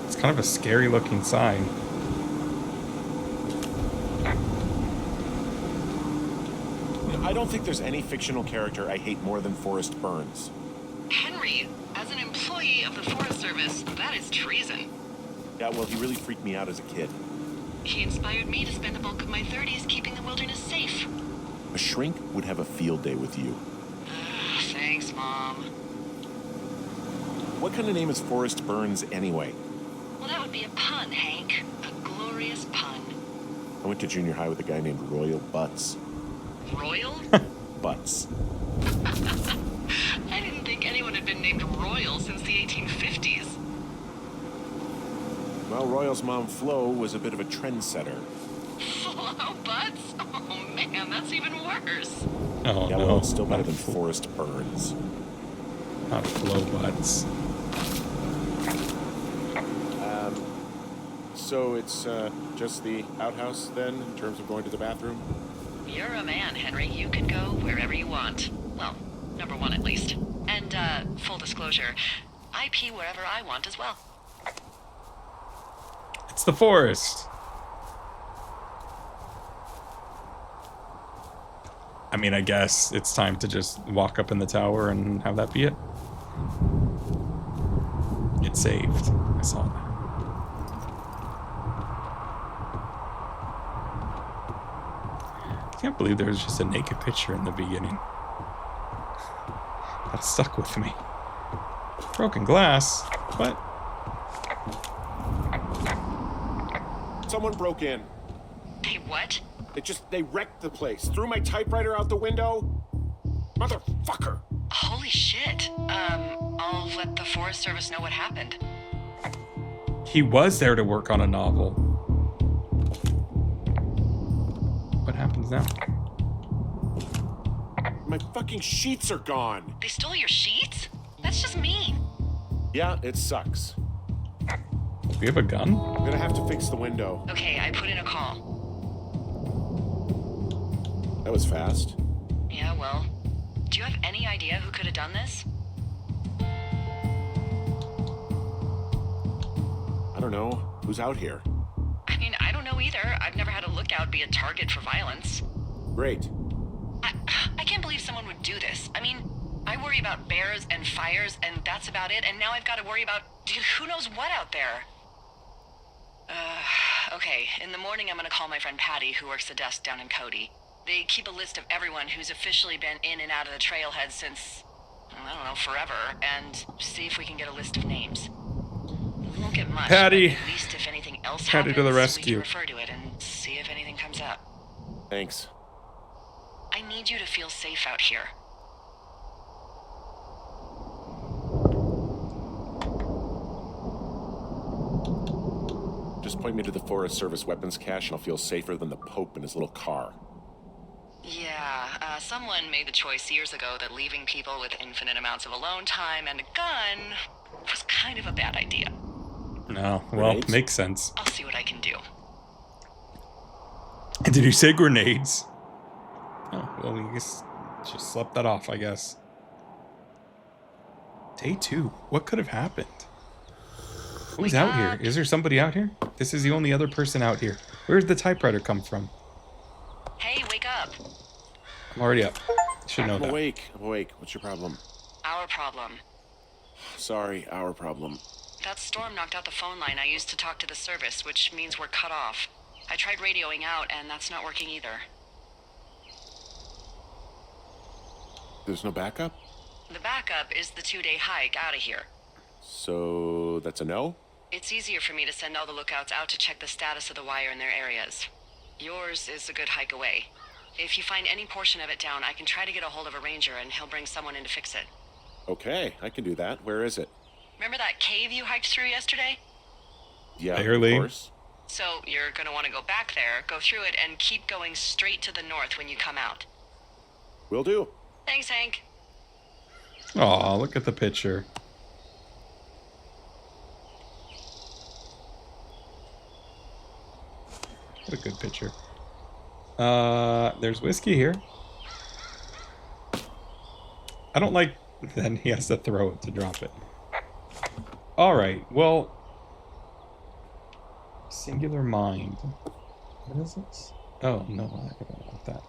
It's kind of a scary looking sign. I don't think there's any fictional character I hate more than Forrest Burns. Henry, as an employee of the Forest Service, that is treason. Yeah, well, he really freaked me out as a kid. He inspired me to spend the bulk of my 30s keeping the wilderness safe. A shrink would have a field day with you. Thanks, Mom. What kind of name is Forrest Burns anyway? Well, that would be a pun, Hank. A glorious pun. I went to junior high with a guy named Royal Butts. Royal? Butts. I didn't think anyone had been named Royal since the 1850s. Well, Royal's mom, Flo, was a bit of a trendsetter. Flo Butts? Oh, man, that's even worse. Oh Yeah, no, well, it's still better not than Forrest Burns. Not Flow Butts. So it's just the outhouse then, in terms of going to the bathroom? You're a man, Henry. You can go wherever you want. Well, number one at least. And, full disclosure, I pee wherever I want as well. It's the forest. I mean, I guess it's time to just walk up in the tower and have that be it. It's saved. I saw that. I can't believe there was just a naked picture in the beginning. That stuck with me. Broken glass, but Someone broke in. Hey, what? They wrecked the place. Threw my typewriter out the window. Motherfucker. Holy shit. I'll let the Forest Service know what happened. he was there to work on a novel. What happens now? My fucking sheets are gone. They stole your sheets? That's just mean. Yeah, it sucks. We have a gun? I'm gonna have to fix the window. Okay, I put in a call. That was fast. Yeah, well, do you have any idea who could have done this? I don't know. Who's out here? I mean, I don't know either. I've never had a lookout be a target for violence. Great. I can't believe someone would do this. I mean, I worry about bears and fires, and that's about it, and now I've got to worry about who knows what out there. Okay, in the morning I'm gonna call my friend Patty, who works the desk down in Cody. They keep a list of everyone who's officially been in and out of the trailhead since, I don't know, forever, and see if we can get a list of names. We won't get much, Patty. but at least if anything else Patty happens, to the we rescue. can refer to it and see if anything comes up. Thanks. I need you to feel safe out here. Just point me to the Forest Service weapons cache and I'll feel safer than the Pope in his little car. Yeah, someone made the choice years ago that leaving people with infinite amounts of alone time and a gun was kind of a bad idea. No, well, Grenades? makes sense. I'll see what I can do. Did you say grenades? Oh, well, we just slept that off, I guess. Day 2. What could have happened? Who's Wake out here? up. Is there somebody out here? This is the only other person out here. Where'd the typewriter come from? Hey, wake up. I'm already up. Should know I'm that. awake. I'm awake. What's your problem? Our problem. Sorry, our problem. That storm knocked out the phone line I used to talk to the service, which means we're cut off. I tried radioing out, and that's not working either. There's no backup? The backup is the 2-day hike out of here. So that's a no? It's easier for me to send all the lookouts out to check the status of the wire in their areas. Yours is a good hike away. If you find any portion of it down, I can try to get a hold of a ranger and he'll bring someone in to fix it. Okay, I can do that. Where is it? Remember that cave you hiked through yesterday? Yeah, Barely. of course. So you're gonna want to go back there, go through it, and keep going straight to the north when you come out. Will do. Thanks, Hank. Aw, look at the picture. What a good picture. There's whiskey here. I don't like... Then he has to throw it to drop it. Alright, well... Singular mind. What is this? Oh, no, I don't want that.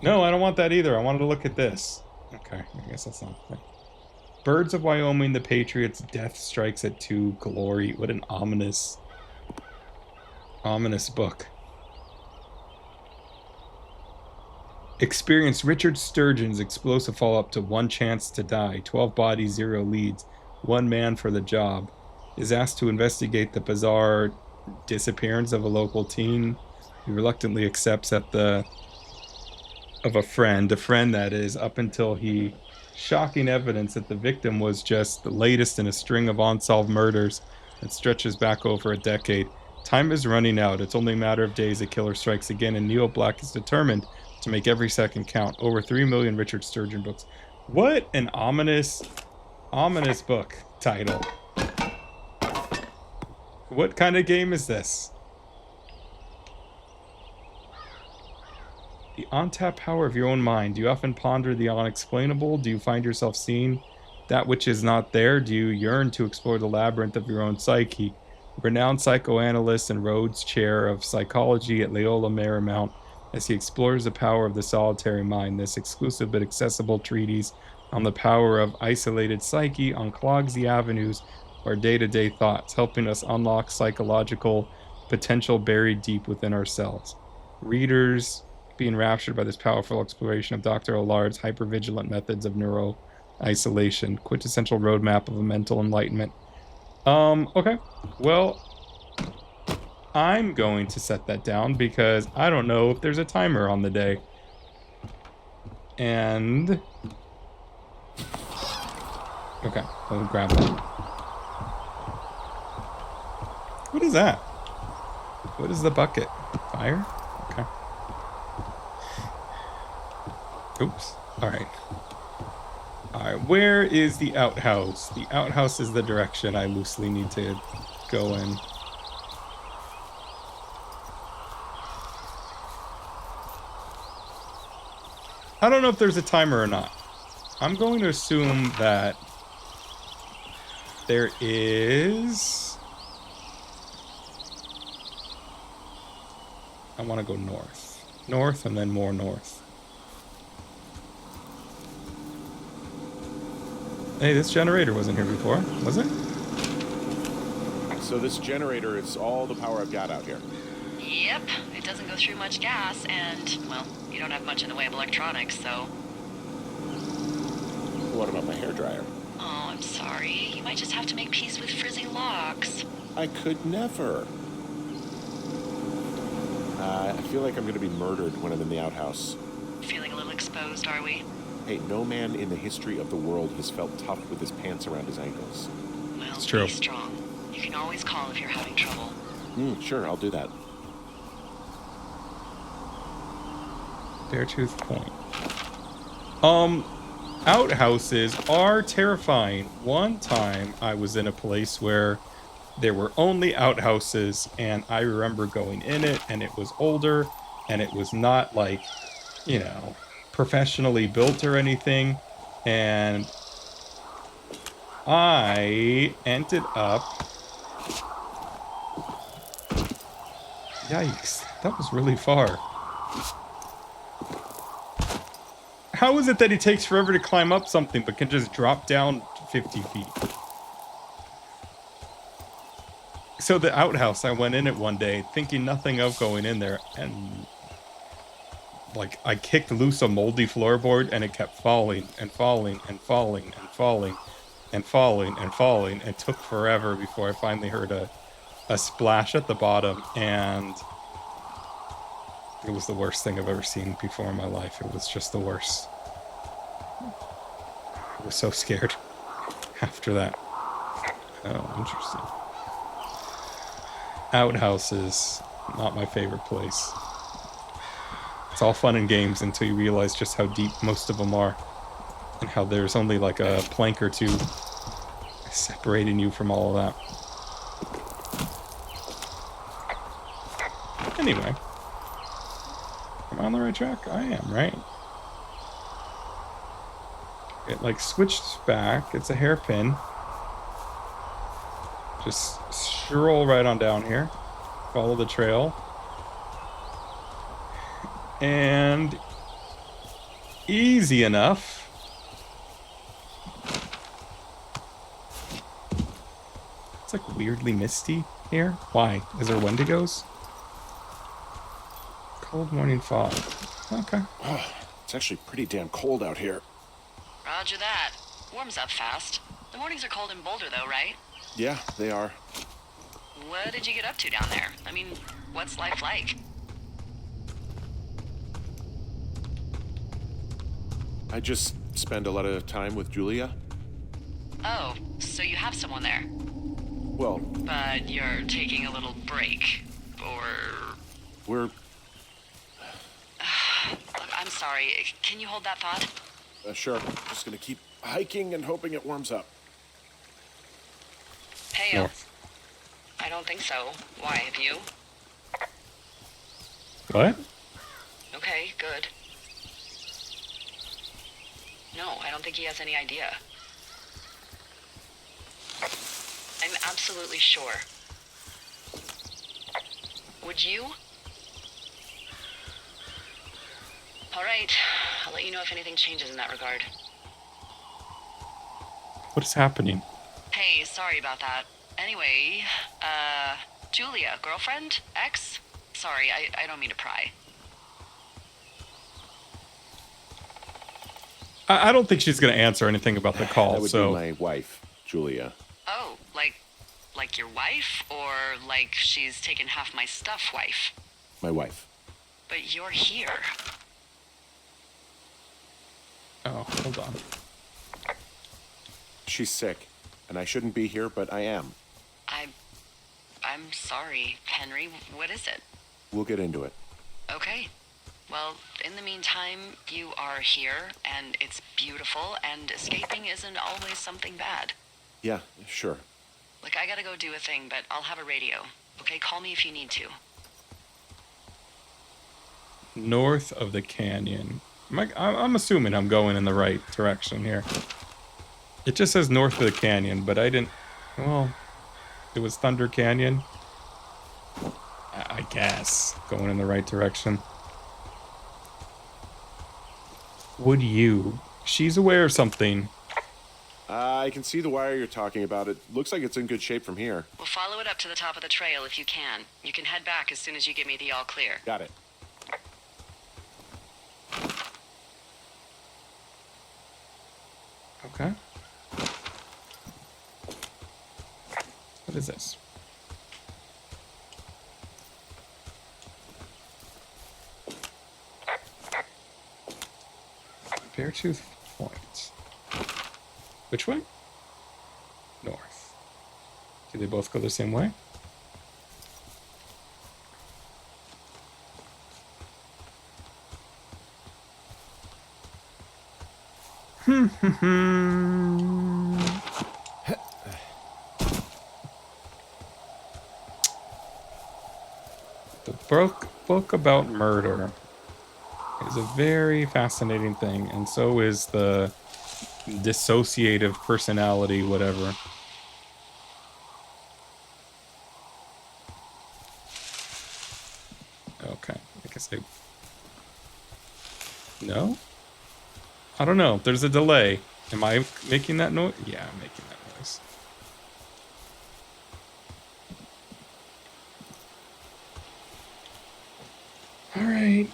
No, I don't want that either. I wanted to look at this. Okay, I guess that's not the thing. Birds of Wyoming, the Patriots, death strikes at 2, glory. What an ominous book. Experienced Richard Sturgeon's explosive follow-up to One Chance to Die. 12 bodies, 0 leads. 1 man for the job. Is asked to investigate the bizarre disappearance of a local teen. He reluctantly accepts of a friend that is, up until he... Shocking evidence that the victim was just the latest in a string of unsolved murders that stretches back over a decade. Time is running out. It's only a matter of days a killer strikes again, and Neil Black is determined to make every second count. Over 3 million Richard Sturgeon books. What an ominous book title. What kind of game is this? The untapped power of your own mind. Do you often ponder the unexplainable? Do you find yourself seeing that which is not there? Do you yearn to explore the labyrinth of your own psyche? Renowned psychoanalyst and Rhodes Chair of Psychology at Loyola Marymount, as he explores the power of the solitary mind. This exclusive but accessible treatise on the power of isolated psyche unclogs the avenues of our day-to-day thoughts, helping us unlock psychological potential buried deep within ourselves. Readers be enraptured by this powerful exploration of Dr. Allard's hypervigilant methods of neuro-isolation, quintessential roadmap of a mental enlightenment. Okay. Well, I'm going to set that down because I don't know if there's a timer on the day. And... Okay, I'll grab that. What is that? What is the bucket? Fire? Okay. Oops. Alright. Alright, where is the outhouse? The outhouse is the direction I loosely need to go in. I don't know if there's a timer or not. I'm going to assume that there is... I want to go north. North and then more north. Hey, this generator wasn't here before, was it? So this generator is all the power I've got out here. Yep, it doesn't go through much gas, and, well, you don't have much in the way of electronics, so... What about my hairdryer? Oh, I'm sorry. You might just have to make peace with frizzy locks. I could never. I feel like I'm going to be murdered when I'm in the outhouse. Feeling a little exposed, are we? Hey, no man in the history of the world has felt tough with his pants around his ankles. Well, It's true. be strong. You can always call if you're having trouble. Sure, I'll do that. Beartooth Point. Outhouses are terrifying. One time I was in a place where there were only outhouses, and I remember going in it, and it was older, and it was not like, you know, professionally built or anything, and I ended up... Yikes, that was really far. How is it that he takes forever to climb up something but can just drop down 50 feet? So the outhouse, I went in it one day thinking nothing of going in there, and like I kicked loose a moldy floorboard and it kept falling and falling and falling and falling and falling and falling, and took forever before I finally heard a splash at the bottom, and it was the worst thing I've ever seen before in my life. It was just the worst. I was so scared after that. Oh, interesting. Outhouses, not my favorite place. It's all fun and games until you realize just how deep most of them are, and how there's only like a plank or two separating you from all of that. Anyway, am I on the right track? I am, right? It like switched back. It's a hairpin. Just stroll right on down here. Follow the trail. And easy enough. It's like weirdly misty here. Why? Is there Wendigos? Cold morning fog. Okay. Oh, it's actually pretty damn cold out here. Roger that. Warms up fast. The mornings are cold in Boulder, though, right? Yeah, they are. What did you get up to down there? I mean, what's life like? I just spend a lot of time with Julia. Oh, so you have someone there. Well, But you're taking a little break. Or... we're... Look, I'm sorry. Can you hold that thought? Sure. Just gonna keep hiking and hoping it warms up. Hey, North. I don't think so. Why, have you? What? Okay, good. No, I don't think he has any idea. I'm absolutely sure. Would you? All right, I'll let you know if anything changes in that regard. What is happening? Hey, sorry about that. Anyway, Julia, girlfriend? Ex? Sorry, I don't mean to pry. I don't think she's going to answer anything about the call, That would so... be my wife, Julia. Oh, like your wife? Or like she's taken half my stuff wife? My wife. But you're here. Oh, hold on. She's sick, and I shouldn't be here, but I am. I'm sorry, Henry. What is it? We'll get into it. Okay. Well, in the meantime, you are here, and it's beautiful, and escaping isn't always something bad. Yeah, sure. Like, I gotta go do a thing, but I'll have a radio. Okay, call me if you need to. North of the canyon. I'm assuming I'm going in the right direction here. It just says north of the canyon, but I didn't... Well, it was Thunder Canyon. I guess. Going in the right direction. Would you? She's aware of something. I can see the wire you're talking about. It looks like it's in good shape from here. We'll follow it up to the top of the trail if you can. You can head back as soon as you give me the all clear. Got it. Okay. What is this? Beartooth Point. Which way? North. Do they both go the same way? The book about murder is a very fascinating thing, and so is the dissociative personality, whatever. Okay, I guess I... No? I don't know. There's a delay. Am I making that noise? Yeah, I'm making that noise. All right.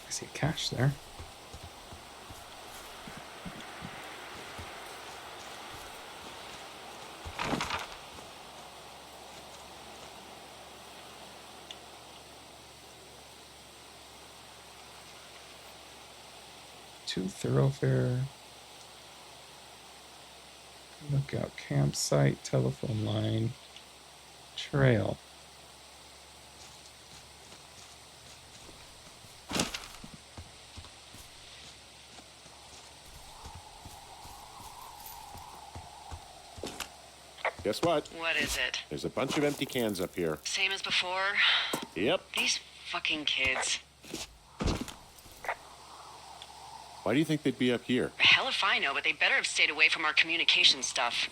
I see cash there. Thoroughfare, lookout campsite, telephone line, trail. Guess what? What is it? There's a bunch of empty cans up here. Same as before? Yep. These fucking kids. Why do you think they'd be up here? Hell if I know, but they better have stayed away from our communication stuff.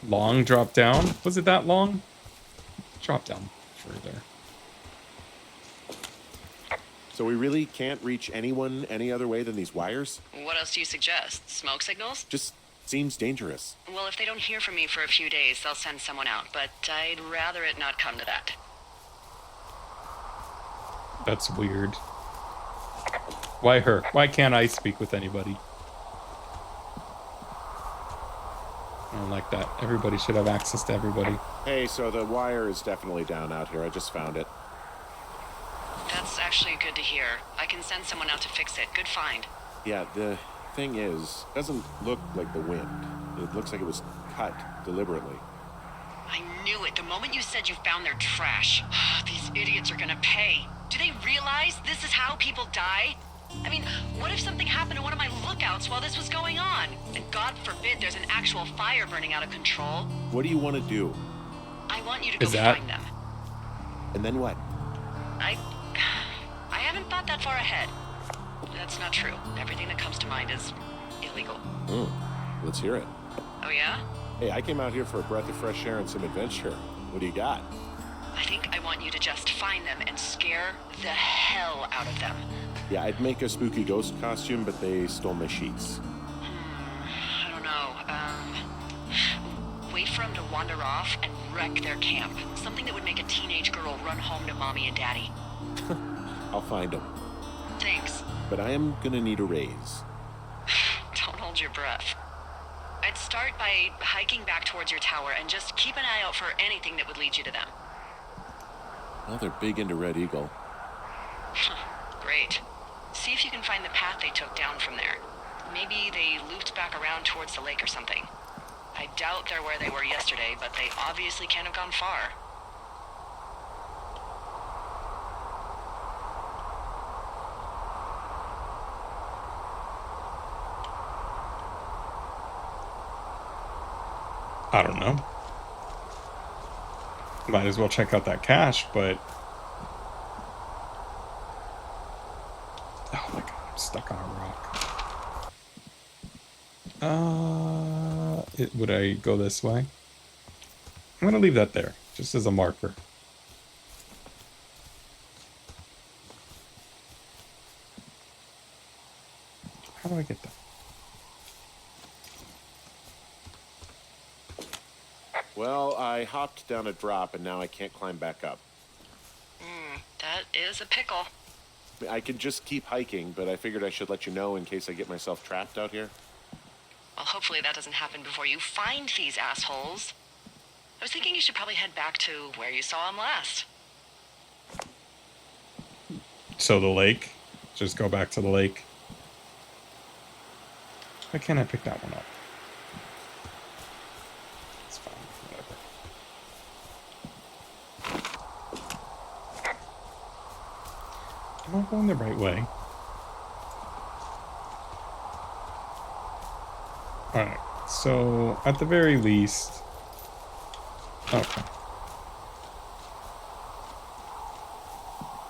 Long drop down? Was it that long? Drop down further. So we really can't reach anyone any other way than these wires? What else do you suggest? Smoke signals? Just seems dangerous. Well, if they don't hear from me for a few days, they'll send someone out, but I'd rather it not come to that. That's weird. Why her? Why can't I speak with anybody? I don't like that. Everybody should have access to everybody. Hey, so the wire is definitely down out here. I just found it. That's actually good to hear. I can send someone out to fix it. Good find. Yeah, the thing is, it doesn't look like the wind. It looks like it was cut deliberately. I knew it. The moment you said you found their trash. These idiots are gonna pay. Do they realize this is how people die? I mean, what if something happened to one of my lookouts while this was going on? And God forbid there's an actual fire burning out of control. What do you want to do? I want you to go Is that- find them. And then what? I haven't thought that far ahead. That's not true. Everything that comes to mind is illegal. Oh, let's hear it. Oh yeah? Hey, I came out here for a breath of fresh air and some adventure. What do you got? I think I want you to just find them and scare the hell out of them. Yeah, I'd make a spooky ghost costume, but they stole my sheets. I don't know. Wait for them to wander off and wreck their camp. Something that would make a teenage girl run home to mommy and daddy. I'll find them. Thanks. But I am gonna need a raise. Don't hold your breath. I'd start by hiking back towards your tower and just keep an eye out for anything that would lead you to them. Well, they're big into Red Eagle. Great. See if you can find the path they took down from there. Maybe they looped back around towards the lake or something. I doubt they're where they were yesterday, but they obviously can't have gone far. I don't know. Might as well check out that cache, but... Oh my god, I'm stuck on a rock. Would I go this way? I'm gonna leave that there, just as a marker. How do I get that? Well, I hopped down a drop and now I can't climb back up. That is a pickle. I could just keep hiking, but I figured I should let you know in case I get myself trapped out here. Well, hopefully that doesn't happen before you find these assholes. I was thinking you should probably head back to where you saw them last. So the lake? Just go back to the lake. Why can't I pick that one up? It's fine, whatever. Am I going the right way? Alright. So, at the very least... Okay.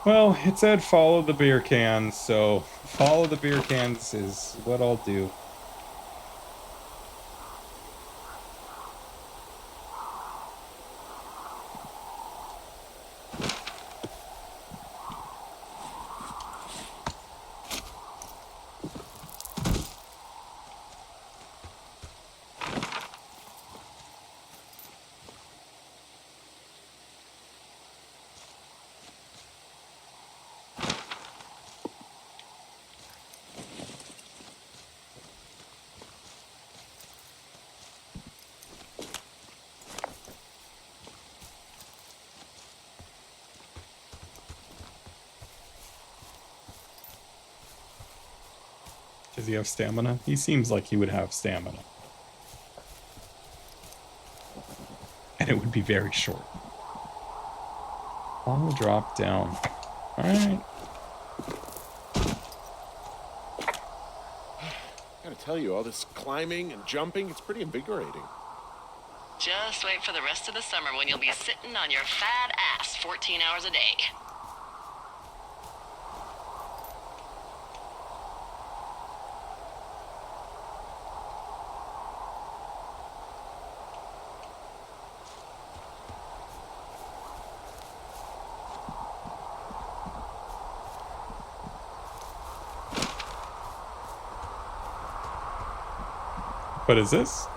Well, it said follow the beer cans, so follow the beer cans is what I'll do. Does he have stamina? He seems like he would have stamina. And it would be very short. Long drop down. Alright. Gotta tell you, all this climbing and jumping, it's pretty invigorating. Just wait for the rest of the summer when you'll be sitting on your fat ass 14 hours a day. What is this?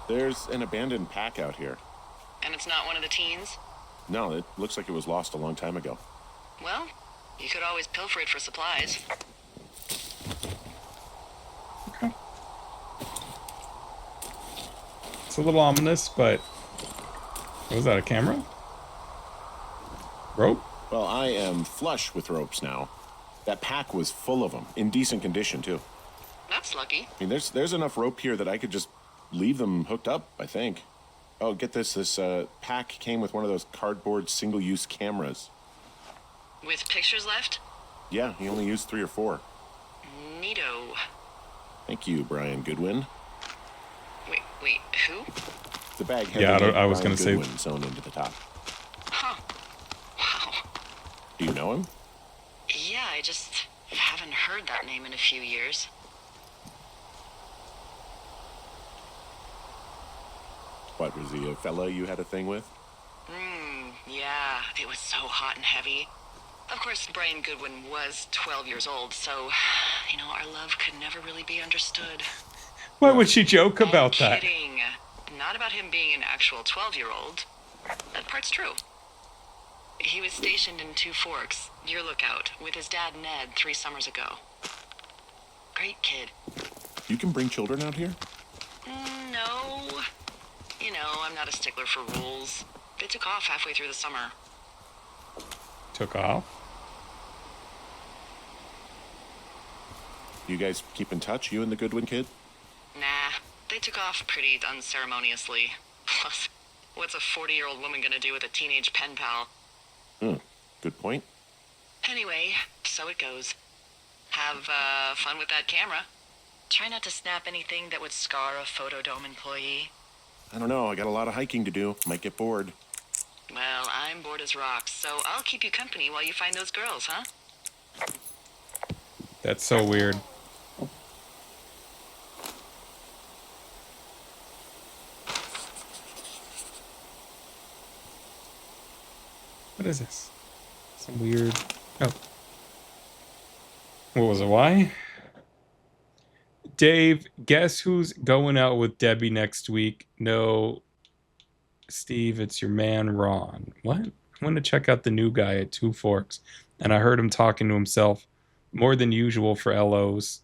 There's an abandoned pack out here. And it's not one of the teens? No, it looks like it was lost a long time ago. Well, you could always pilfer it for supplies. Okay. It's a little ominous, but... Was that a camera? Rope? Well, I am flush with ropes now. That pack was full of them, in decent condition, too. That's lucky. I mean, there's enough rope here that I could just leave them hooked up, I think. Oh, get this. This pack came with one of those cardboard single-use cameras. With pictures left? Yeah, he only used 3 or 4. Neato. Thank you, Brian Goodwin. Wait, who? The bag had Yeah, the name I was Brian gonna say- Goodwin sewn into the top. Huh. Wow. Do you know him? Yeah, I just haven't heard that name in a few years. What, was he a fella you had a thing with? Yeah, it was so hot and heavy. Of course, Brian Goodwin was 12 years old, so, our love could never really be understood. Why would she joke about that? Kidding. Not about him being an actual 12-year-old. That part's true. He was stationed in Two Forks, your lookout, with his dad Ned 3 summers ago. Great kid. You can bring children out here? No. I'm not a stickler for rules. They took off halfway through the summer. Took off? You guys keep in touch, you and the Goodwin kid? Nah, they took off pretty unceremoniously. Plus, what's a 40-year-old woman gonna do with a teenage pen pal? Good point. Anyway, so it goes. Have fun with that camera. Try not to snap anything that would scar a Photodome employee. I don't know, I got a lot of hiking to do. Might get bored. Well, I'm bored as rocks, so I'll keep you company while you find those girls, huh? That's so weird. What is this? Some weird... Oh. What was it? Why? Dave, guess who's going out with Debbie next week? No, Steve, it's your man Ron. What? I'm going to check out the new guy at Two Forks. And I heard him talking to himself more than usual for LOs.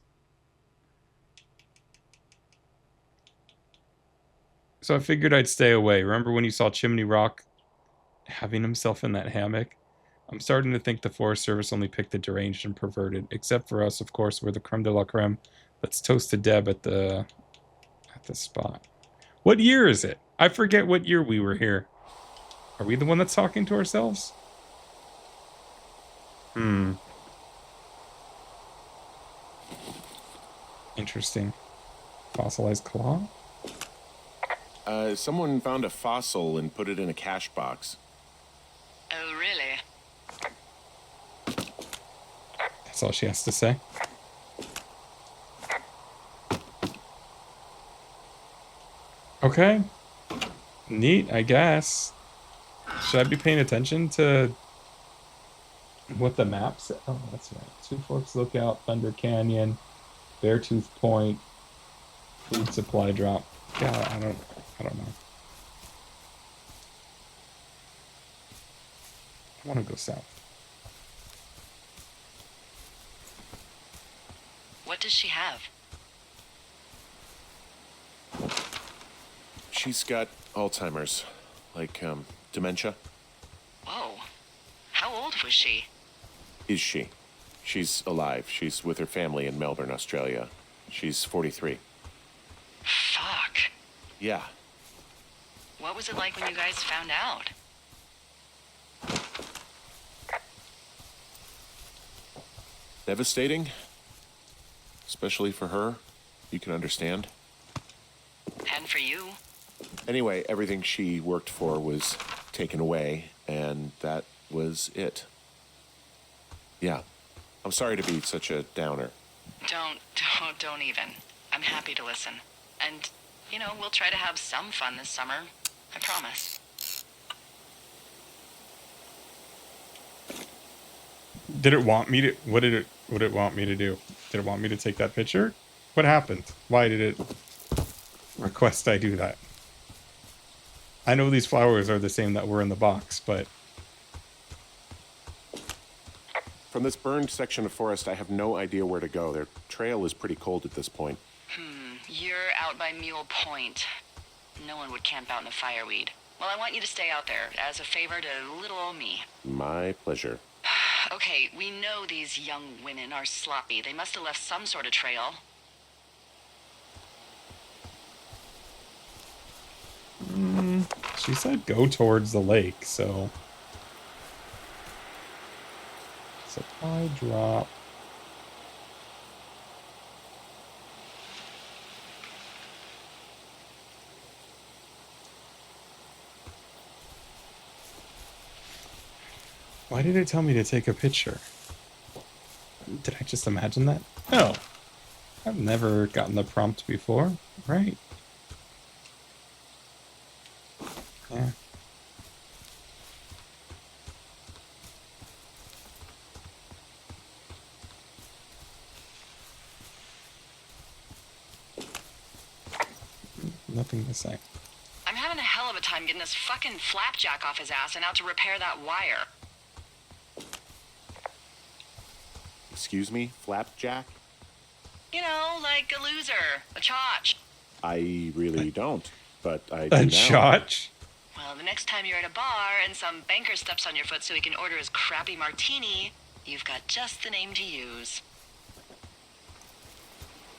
So I figured I'd stay away. Remember when you saw Chimney Rock having himself in that hammock? I'm starting to think the Forest Service only picked the deranged and perverted. Except for us, of course, we're the creme de la creme. Let's toast to Deb at the spot. What year is it? I forget what year we were here. Are we the one that's talking to ourselves? Interesting. Fossilized claw? Someone found a fossil and put it in a cash box. Oh, really? That's all she has to say. Okay. Neat, I guess. Should I be paying attention to what the map said? Oh, that's right. Two Forks Lookout, Thunder Canyon, Beartooth Point, food supply drop. God, I don't know. I want to go south. What does she have? She's got Alzheimer's, like dementia. Whoa. How old was she? Is she? She's alive. She's with her family in Melbourne, Australia. She's 43. Fuck. Yeah. What was it like when you guys found out? Devastating. Especially for her. You can understand. And for you? Anyway, everything she worked for was taken away, and that was it. Yeah. I'm sorry to be such a downer. Don't even. I'm happy to listen. And, we'll try to have some fun this summer. I promise. Did it want me to? What did it want me to do? Did it want me to take that picture? What happened? Why did it request I do that? I know these flowers are the same that were in the box, but From this burned section of forest, I have no idea where to go. Their trail is pretty cold at this point. You're out by Mule Point. No one would camp out in the fireweed. Well, I want you to stay out there as a favor to little old me. My pleasure. Okay, we know these young women are sloppy. They must have left some sort of trail. she said go towards the lake, so supply drop. Why did it tell me to take a picture? Did I just imagine that? No. I've never gotten the prompt before. Right. Yeah. Nothing to say. I'm having a hell of a time getting this fucking flapjack off his ass and out to repair that wire. Excuse me, Flapjack? Like a loser, a chotch. I really don't, but I do A now. chotch? Well, the next time you're at a bar and some banker steps on your foot so he can order his crappy martini, you've got just the name to use.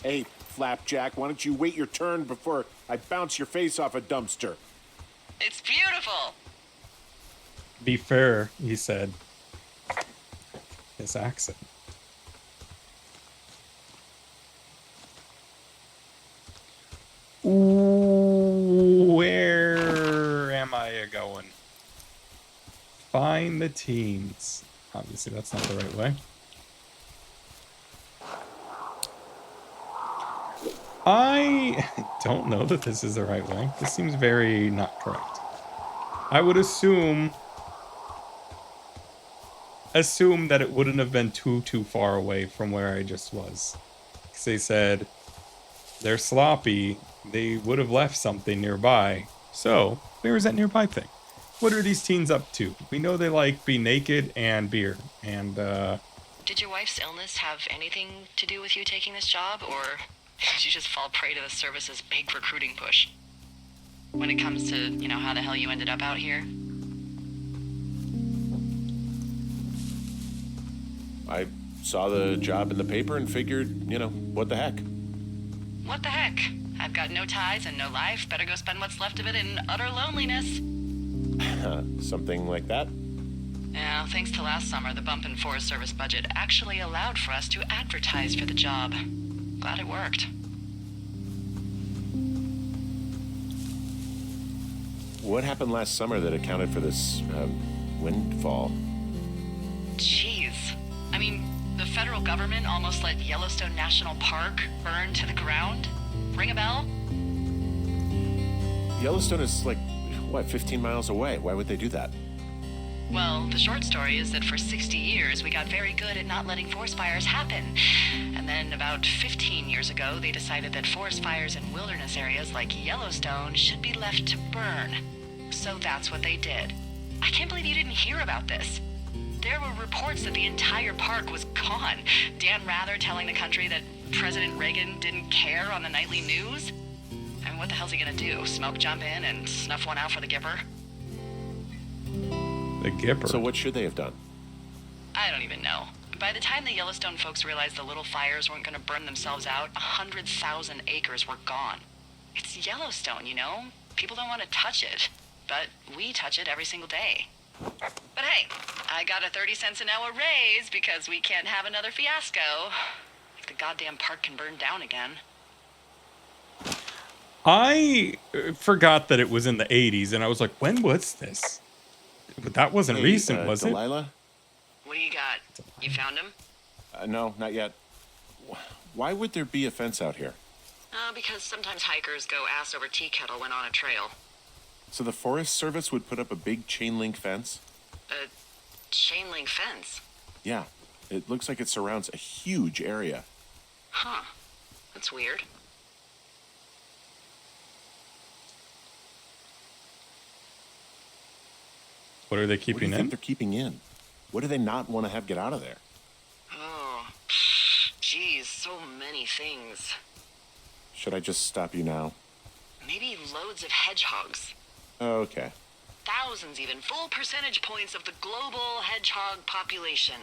Hey, Flapjack, why don't you wait your turn before I bounce your face off a dumpster? It's beautiful. Be fair, he said. His accent. Ooh, where am I going? Find the teens. Obviously, that's not the right way. I don't know that this is the right way. This seems very not correct. I would assume that it wouldn't have been too far away from where I just was. Because they said they're sloppy. They would have left something nearby. So, where is that nearby thing? What are these teens up to? We know they like be naked and beer. And, Did your wife's illness have anything to do with you taking this job, or did you just fall prey to the service's big recruiting push? When it comes to, how the hell you ended up out here? I saw the job in the paper and figured, what the heck? What the heck? I've got no ties and no life. Better go spend what's left of it in utter loneliness. Something like that? Yeah, thanks to last summer, the bump in Forest Service budget actually allowed for us to advertise for the job. Glad it worked. What happened last summer that accounted for this windfall? Jeez. I mean, the federal government almost let Yellowstone National Park burn to the ground. Ring a bell? Yellowstone is like, what, 15 miles away? Why would they do that? Well, the short story is that for 60 years, we got very good at not letting forest fires happen. And then about 15 years ago, they decided that forest fires in wilderness areas like Yellowstone should be left to burn. So that's what they did. I can't believe you didn't hear about this. There were reports that the entire park was gone. Dan Rather telling the country that President Reagan didn't care on the nightly news. I mean, what the hell's he gonna do? Smoke jump in and snuff one out for the Gipper? The Gipper. So what should they have done? I don't even know. By the time the Yellowstone folks realized the little fires weren't gonna burn themselves out, 100,000 acres were gone. It's Yellowstone, you know? People don't want to touch it. But we touch it every single day. But hey, I got a 30 cents an hour raise because we can't have another fiasco. Like the goddamn park can burn down again. I forgot that it was in the 80s, and I was like, when was this? But that wasn't recent, was Delilah? What do you got? You found him? No, not yet. Why would there be a fence out here? Because sometimes hikers go ass over tea kettle when on a trail. So the Forest Service would put up a big chain link fence? A chain link fence? Yeah. It looks like it surrounds a huge area. Huh. That's weird. What are they What do keeping you think in? they're keeping in? What do they not want to have get out of there? Oh, geez, so many things. Should I just stop you now? Maybe loads of hedgehogs. Okay. Thousands even. Full percentage points of the global hedgehog population.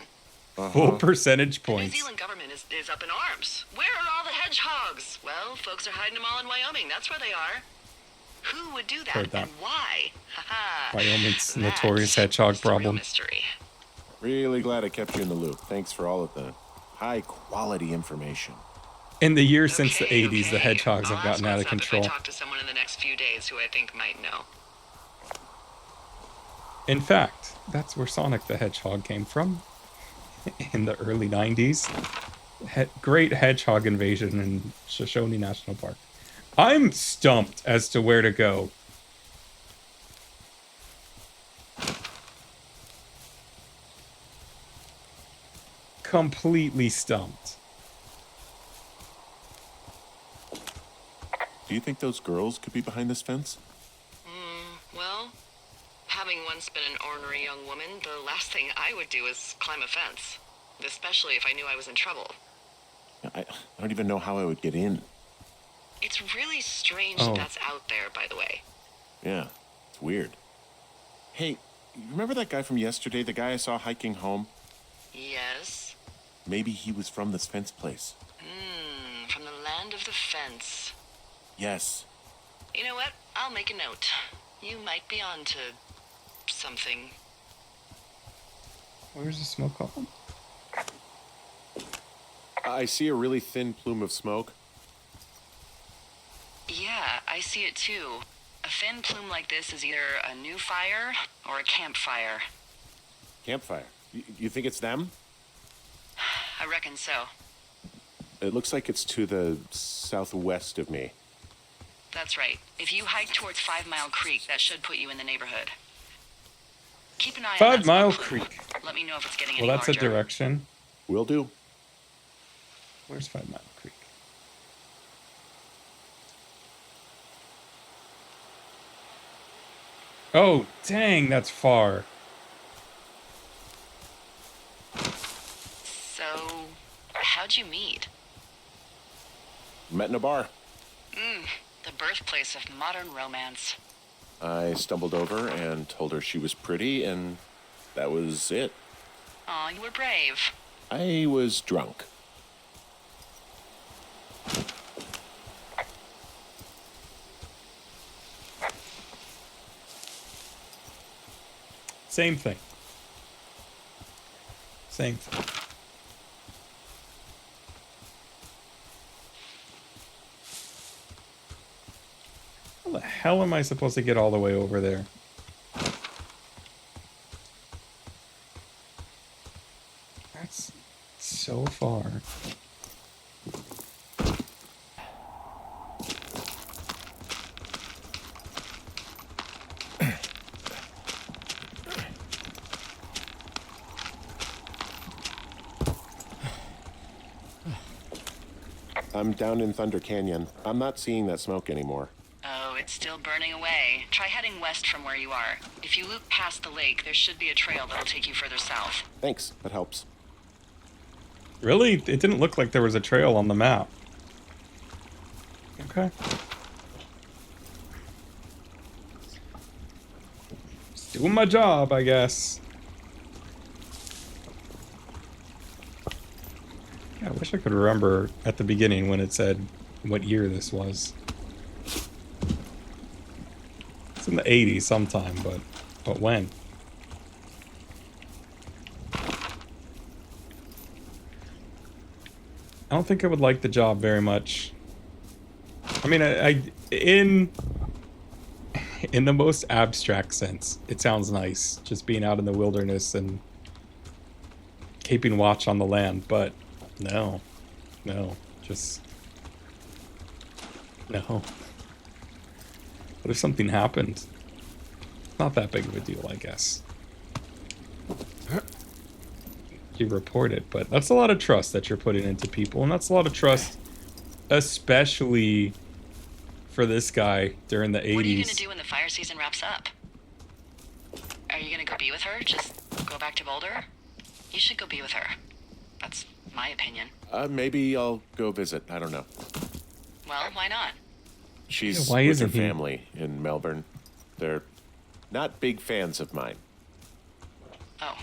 Full percentage The New points. Zealand government is up in arms. Where are all the hedgehogs? Well, folks are hiding them all in Wyoming. That's where they are. Who would do that, Heard that. and why? Haha. Wyoming's That's notorious hedgehog the real problem. mystery. Really glad I kept you in the loop. Thanks for all of the high quality information. In the years since the Okay, 80s, the okay. hedgehogs have I'll gotten ask out of WhatsApp control. If I talk to someone in the next few days who I think might know. In fact, that's where Sonic the Hedgehog came from. In the early 90s. Great hedgehog invasion in Shoshone National Park. I'm stumped as to where to go. Completely stumped. Do you think those girls could be behind this fence? Well, having once been an ornery young woman, the last thing I would do is climb a fence. Especially if I knew I was in trouble. I don't even know how I would get in. It's really strange Oh. that that's out there, by the way. Yeah, it's weird. Hey, you remember that guy from yesterday, the guy I saw hiking home? Yes. Maybe he was from this fence place. From the land of the fence. Yes. You know what? I'll make a note. You might be on to something. Where's the smoke column? I see a really thin plume of smoke. Yeah, I see it too. A thin plume like this is either a new fire or a campfire. Campfire. You think it's them? I reckon so. It looks like it's to the southwest of me. That's right. If you hike towards 5 Mile Creek, that should put you in the neighborhood. Keep an eye on 5 that Mile smoke plume. Creek. Let me know if it's getting Well, any that's a larger. direction. Will do. Where's 5 Mile Creek? Oh, dang, that's far. So, how'd you meet? Met in a bar. The birthplace of modern romance. I stumbled over and told her she was pretty, and that was it. Aw, you were brave. I was drunk. Same thing. Same thing. hell am I supposed to get all the way over there? That's so far. I'm down in Thunder Canyon. I'm not seeing that smoke anymore. Oh, it's still burning away. Try heading west from where you are. If you loop past the lake, there should be a trail that'll take you further south. Thanks, that helps. Really? It didn't look like there was a trail on the map. Okay. Just doing my job, I guess. Yeah, I wish I could remember at the beginning when it said what year this was. It's in the 80s sometime, but when? I don't think I would like the job very much. I mean, in the most abstract sense, it sounds nice, just being out in the wilderness and keeping watch on the land, but no, just no. What if something happened? Not that big of a deal, I guess. You report it, but that's a lot of trust that you're putting into people, and that's a lot of trust, especially for this guy during the 80s. What are you gonna do when the fire season wraps up? Are you gonna go be with her? Just go back to Boulder? You should go be with her. That's my opinion. Maybe I'll go visit. I don't know. Well, why not? She's why with her isn't he? family in Melbourne. They're not big fans of mine. Oh.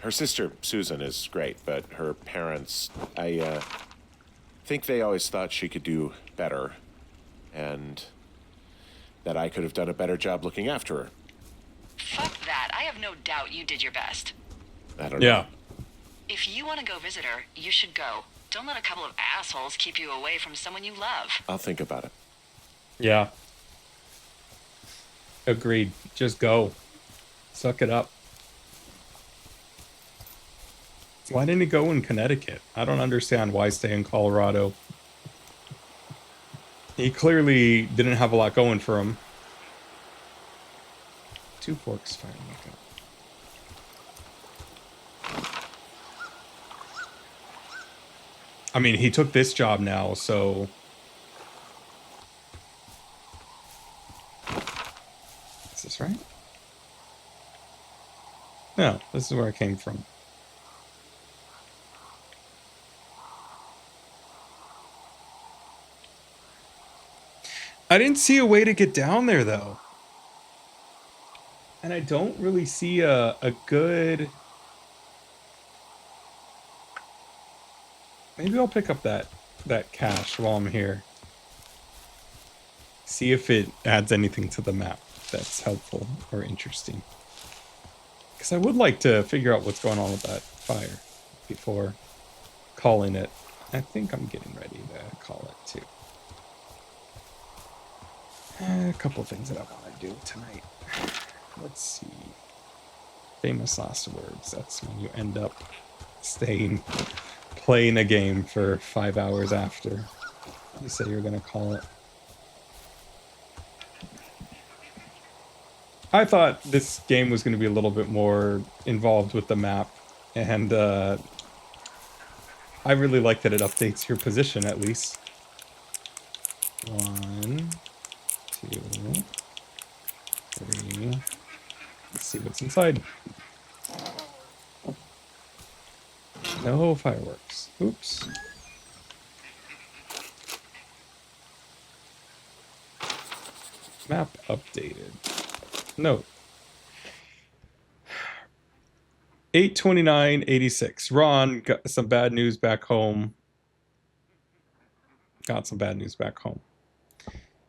Her sister, Susan, is great, but her parents, I think they always thought she could do better, and that I could have done a better job looking after her. Fuck that. I have no doubt you did your best. I don't know. Yeah. If you want to go visit her, you should go. Don't let a couple of assholes keep you away from someone you love. I'll think about it. Yeah. Agreed. Just go. Suck it up. Why didn't he go in Connecticut? I don't understand why stay in Colorado. He clearly didn't have a lot going for him. Two Forks Fire Makeup. I mean, he took this job now, so... Is this right? No, this is where I came from. I didn't see a way to get down there, though. And I don't really see a good... Maybe I'll pick up that cache while I'm here. See if it adds anything to the map that's helpful or interesting. Because I would like to figure out what's going on with that fire before calling it. I think I'm getting ready to call it, too. A couple things that I want to do tonight. Let's see. Famous last words. That's when you end up playing a game for 5 hours after you say you're going to call it. I thought this game was going to be a little bit more involved with the map, and I really like that it updates your position at least. 1, 2, 3. Let's see what's inside. No fireworks. Oops. Map updated. Note. 8/29/86. Ron got some bad news back home.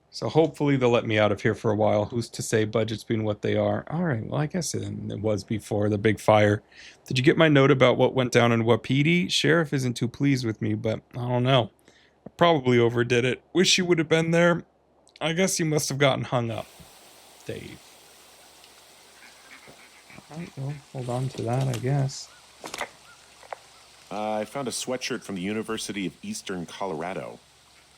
So hopefully they'll let me out of here for a while. Who's to say budgets being what they are? All right, well, I guess it was before the big fire. Did you get my note about what went down in Wapiti? Sheriff isn't too pleased with me, but I don't know. I probably overdid it. Wish you would have been there. I guess you must have gotten hung up. Dave. Alright, well, hold on to that, I guess. I found a sweatshirt from the University of Eastern Colorado.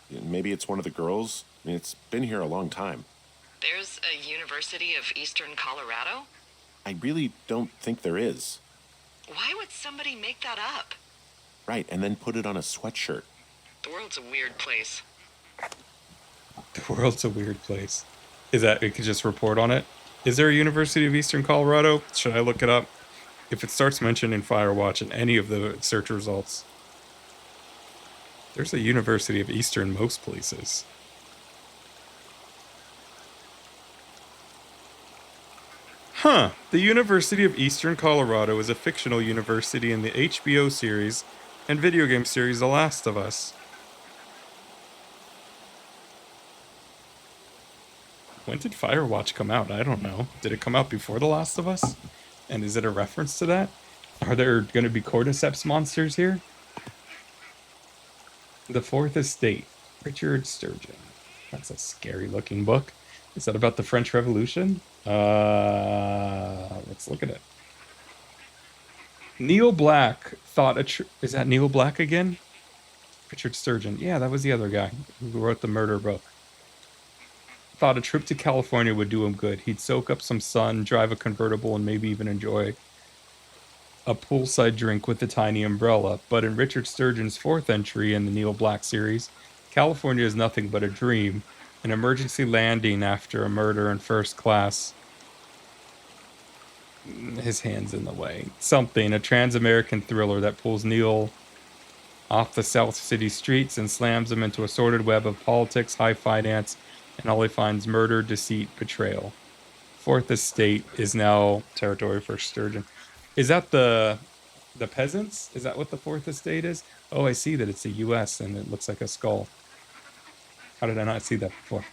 Maybe it's one of the girls? I mean, it's been here a long time. There's a University of Eastern Colorado? I really don't think there is. Why would somebody make that up? Right, and then put it on a sweatshirt. The world's a weird place. The world's a weird place. Is that, it could just report on it? Is there a University of Eastern Colorado? Should I look it up? If it starts mentioning Firewatch in any of the search results. There's a University of Eastern most places. Huh. The University of Eastern Colorado is a fictional university in the HBO series and video game series The Last of Us. When did Firewatch come out? I don't know. Did it come out before The Last of Us? And is it a reference to that? Are there going to be cordyceps monsters here? The Fourth Estate. Richard Sturgeon. That's a scary looking book. Is that about the French Revolution? Let's look at it. Neil Black thought is that Neil Black again? Richard Sturgeon. Yeah, that was the other guy who wrote the murder book. Thought a trip to California would do him good. He'd soak up some sun, drive a convertible, and maybe even enjoy a poolside drink with a tiny umbrella. But in Richard Sturgeon's fourth entry in the Neil Black series, California is nothing but a dream, an emergency landing after a murder in first class. His hand's in the way. Something, a trans-American thriller that pulls Neil off the South City streets and slams him into a sordid web of politics, high finance, and all he finds murder, deceit, betrayal. Fourth Estate is now territory for Sturgeon. Is that the peasants? Is that what the Fourth Estate is? Oh, I see that it's the U.S. and it looks like a skull. How did I not see that before?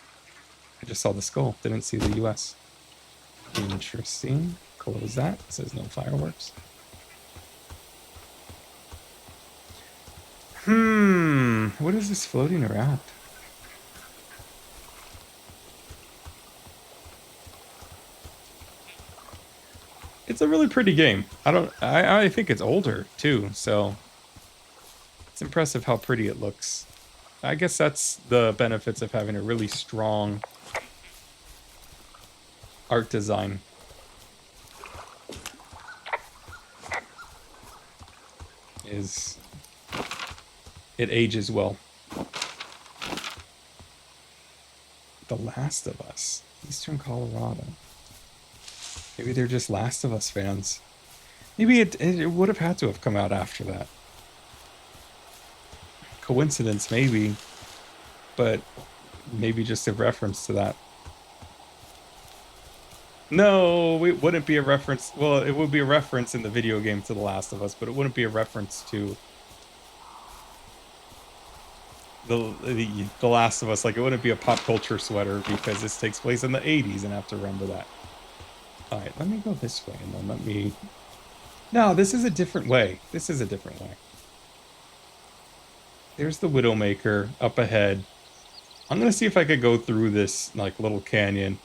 I just saw the skull, didn't see the U.S. Interesting. Close that. It says no fireworks. What is this floating around? It's a really pretty game. I think it's older too, so it's impressive how pretty it looks. I guess that's the benefits of having a really strong art design. Is it ages well. The Last of Us, Eastern Colorado. Maybe they're just Last of Us fans. Maybe it would have had to have come out after that. Coincidence, maybe. But maybe just a reference to that. No, it wouldn't be a reference. Well, it would be a reference in the video game to The Last of Us, but it wouldn't be a reference to the Last of Us. Like, it wouldn't be a pop culture sweater because this takes place in the 80s and I have to remember that. All right, let me go this way and then let me... No, this is a different way. This is a different way. There's the Widowmaker up ahead. I'm going to see if I could go through this, like, little canyon.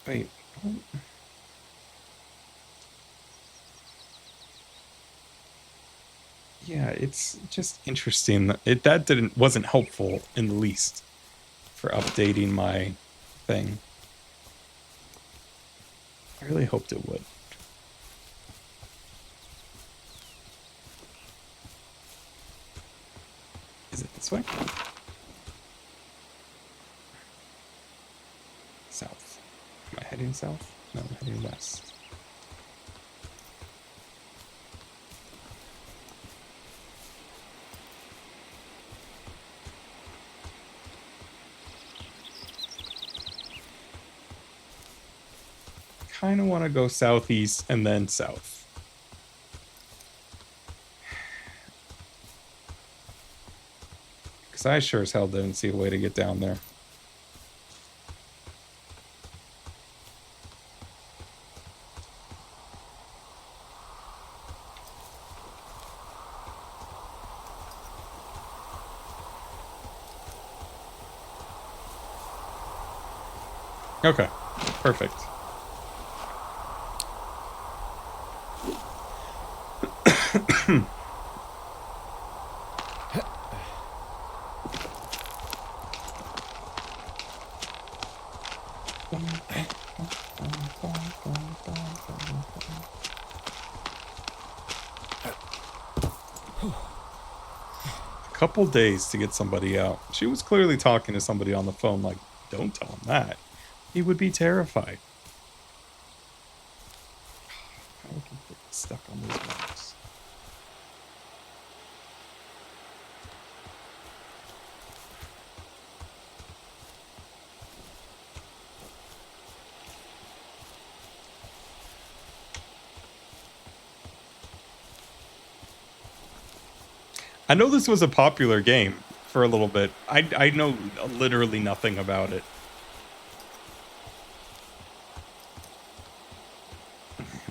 Wait. What? Yeah, it's just interesting. That wasn't helpful in the least for updating my thing. I really hoped it would. Is it this way? South. Am I heading south? No, I'm heading west. Kind of want to go southeast and then south. Because I sure as hell didn't see a way to get down there. Okay, perfect. Couple days to get somebody out. She was clearly talking to somebody on the phone like, don't tell him that. He would be terrified. How can I get stuck on these rocks? I know this was a popular game for a little bit. I know literally nothing about it.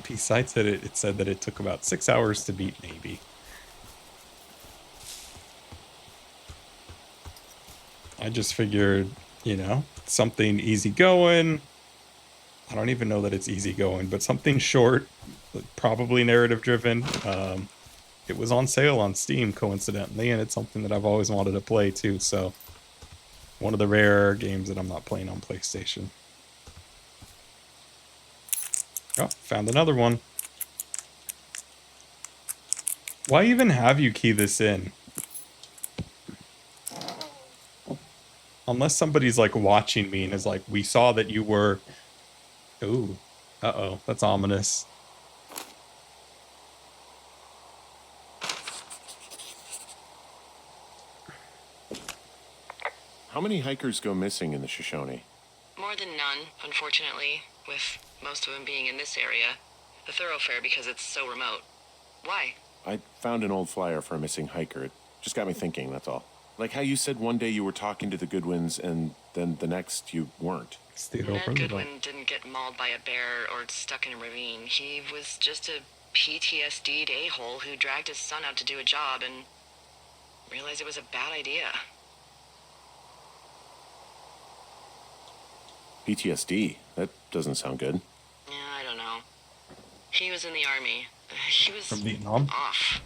Besides that, it said that it took about 6 hours to beat, maybe. I just figured, you know, something easy going. I don't even know that it's easy going, but something short, probably narrative driven. It was on sale on Steam, coincidentally, and it's something that I've always wanted to play too. So, one of the rare games that I'm not playing on PlayStation. Oh, found another one. Why even have you key this in? Unless somebody's like watching me and is like, we saw that you were... Ooh. Uh-oh. That's ominous. How many hikers go missing in the Shoshone? More than none, unfortunately, with most of them being in this area. The thoroughfare because it's so remote. Why? I found an old flyer for a missing hiker. It just got me thinking, that's all. Like how you said one day you were talking to the Goodwins and then the next you weren't. Ned Goodwin didn't get mauled by a bear or stuck in a ravine. He was just a PTSD'd a-hole who dragged his son out to do a job and realized it was a bad idea. PTSD? That doesn't sound good. Yeah, I don't know. He was in the army. He was From Vietnam? off.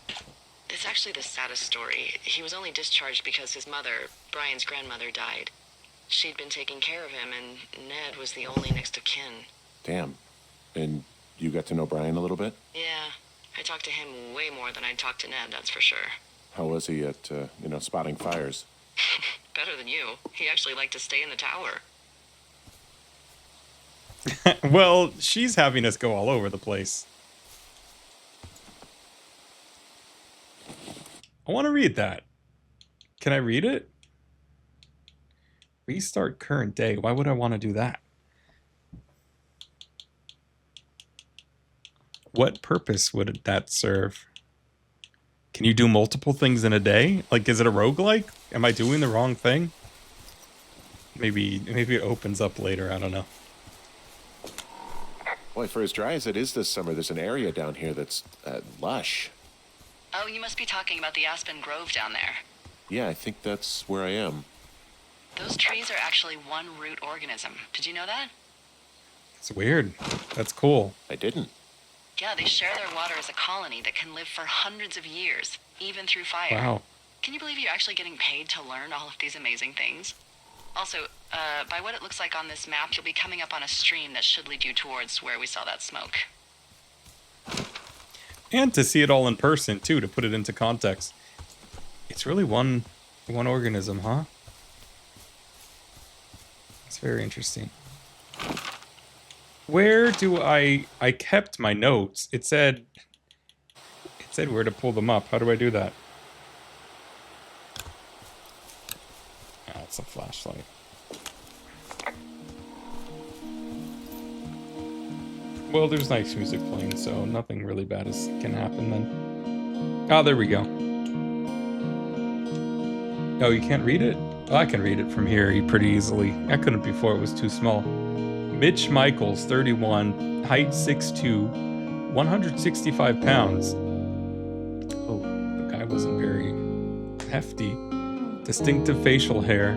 It's actually the saddest story. He was only discharged because his mother, Brian's grandmother, died. She'd been taking care of him, and Ned was the only next of kin. Damn. And you got to know Brian a little bit? Yeah, I talked to him way more than I'd talked to Ned, that's for sure. How was he at, spotting fires? Better than you. He actually liked to stay in the tower. Well, she's having us go all over the place. I want to read that. Can I read it? Restart current day. Why would I want to do that? What purpose would that serve? Can you do multiple things in a day? Like, is it a roguelike? Am I doing the wrong thing? Maybe it opens up later. I don't know. Boy, for as dry as it is this summer, there's an area down here that's lush. Oh, you must be talking about the Aspen Grove down there. Yeah, I think that's where I am. Those trees are actually one root organism. Did you know that? It's weird. That's cool. I didn't. Yeah, they share their water as a colony that can live for hundreds of years, even through fire. Wow. Can you believe you're actually getting paid to learn all of these amazing things? Also, by what it looks like on this map, you'll be coming up on a stream that should lead you towards where we saw that smoke. And to see it all in person, too, to put it into context. It's really one organism, huh? It's very interesting. Where do I kept my notes. It said where to pull them up. How do I do that? Ah, it's a flashlight. Well, there's nice music playing, so nothing really bad can happen then. Oh, there we go. Oh, you can't read it? Oh, I can read it from here pretty easily. I couldn't before, it was too small. Mitch Michaels, 31, height 6'2", 165 pounds. Oh, the guy wasn't very hefty. Distinctive facial hair.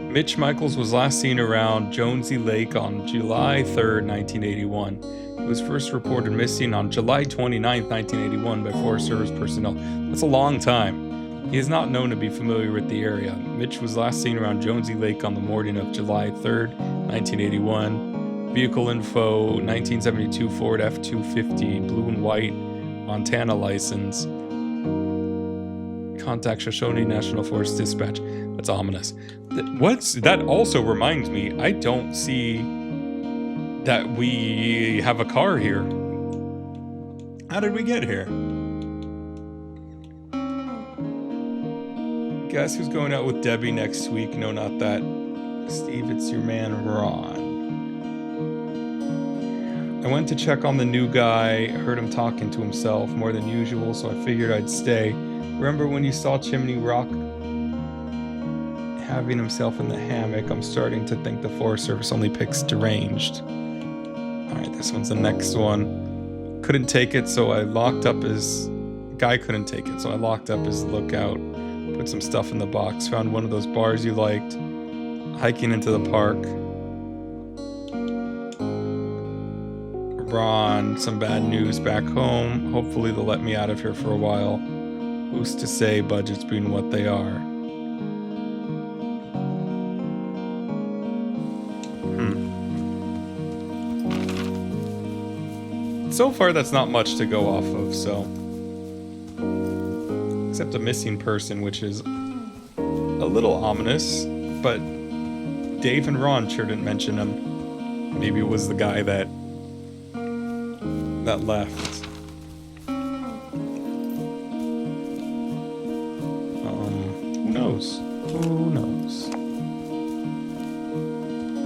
Mitch Michaels was last seen around Jonesy Lake on July 3rd, 1981. He was first reported missing on July 29th, 1981 by Forest Service personnel. That's a long time. He is not known to be familiar with the area. Mitch was last seen around Jonesy Lake on the morning of July 3rd, 1981. Vehicle info, 1972 Ford F-250, blue and white, Montana license. Contact Shoshone National Forest Dispatch. That's ominous. That also reminds me, I don't see that we have a car here. How did we get here? Guess who's going out with Debbie next week? No, not that. Steve, it's your man, Ron. I went to check on the new guy, heard him talking to himself more than usual, so I figured I'd stay. Remember when you saw Chimney Rock having himself in the hammock? I'm starting to think the Forest Service only picks deranged. Alright, this one's the next one. Couldn't take it, so I locked up his... Guy couldn't take it, so I locked up his lookout. Put some stuff in the box. Found one of those bars you liked. Hiking into the park. Ron, some bad news back home. Hopefully they'll let me out of here for a while. Who's to say budgets being what they are? So far, that's not much to go off of, so... Except a missing person, which is a little ominous, but Dave and Ron sure didn't mention him. Maybe it was the guy that left. Who knows? Who knows?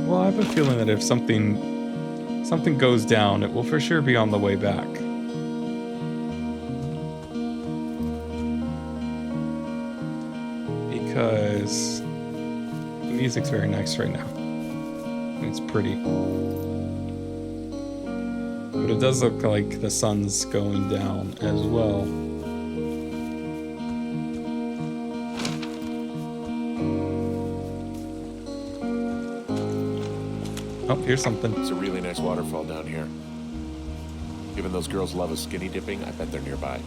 Well, I have a feeling that if something goes down, it will for sure be on the way back. Because the music's very nice right now. It's pretty. But it does look like the sun's going down as well. Oh, here's something. It's a really nice waterfall down here. Given those girls love a skinny dipping, I bet they're nearby.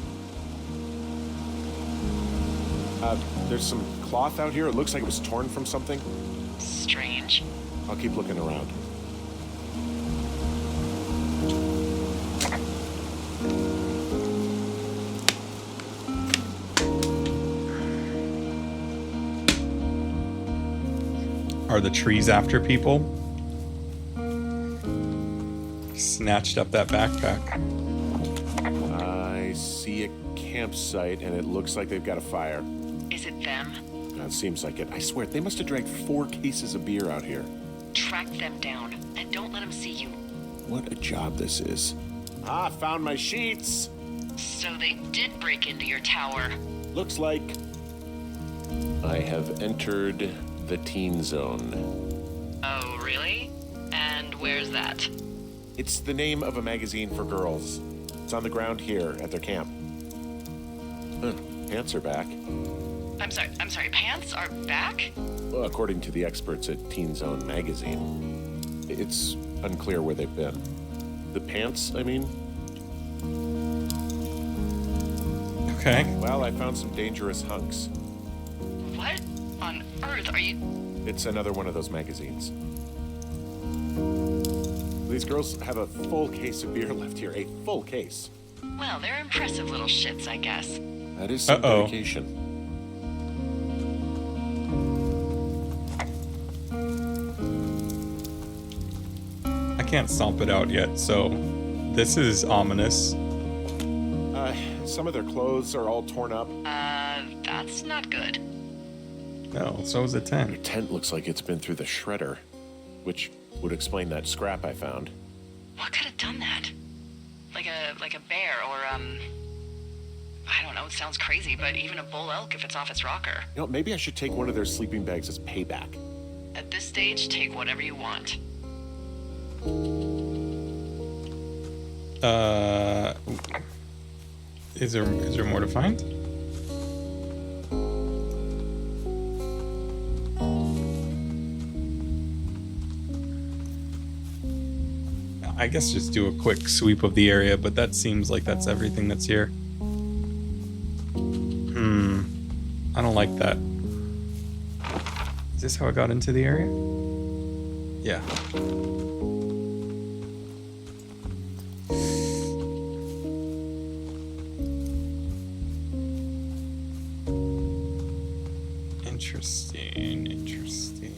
There's some cloth out here. It looks like it was torn from something. Strange. I'll keep looking around. Are the trees after people? Snatched up that backpack. I see a campsite, and it looks like they've got a fire. Is it them? It seems like it. I swear, they must have dragged 4 cases of beer out here. Track them down, and don't let them see you. What a job this is. Ah, found my sheets! So they did break into your tower. Looks like I have entered the teen zone. Oh, really? And where's that? It's the name of a magazine for girls. It's on the ground here at their camp. Pants are back. I'm sorry, pants are back? Well, according to the experts at Teen Zone magazine, it's unclear where they've been. The pants, I mean? Okay. Well, I found some dangerous hunks. What on earth are you... It's another one of those magazines. These girls have a full case of beer left here. A full case. Well, they're impressive little shits, I guess. That is some dedication. I can't stomp it out yet, so this is ominous. Some of their clothes are all torn up. That's not good. No, so is the Their tent. tent looks like it's been through the shredder, which would explain that scrap I found. What could have done that? Like a bear or, I don't know, it sounds crazy, but even a bull elk if it's off its rocker. You know, maybe I should take one of their sleeping bags as payback. At this stage, take whatever you want. Is there more to find? I guess just do a quick sweep of the area, but that seems like that's everything that's here. I don't like that. Is this how I got into the area? Yeah. Interesting, interesting.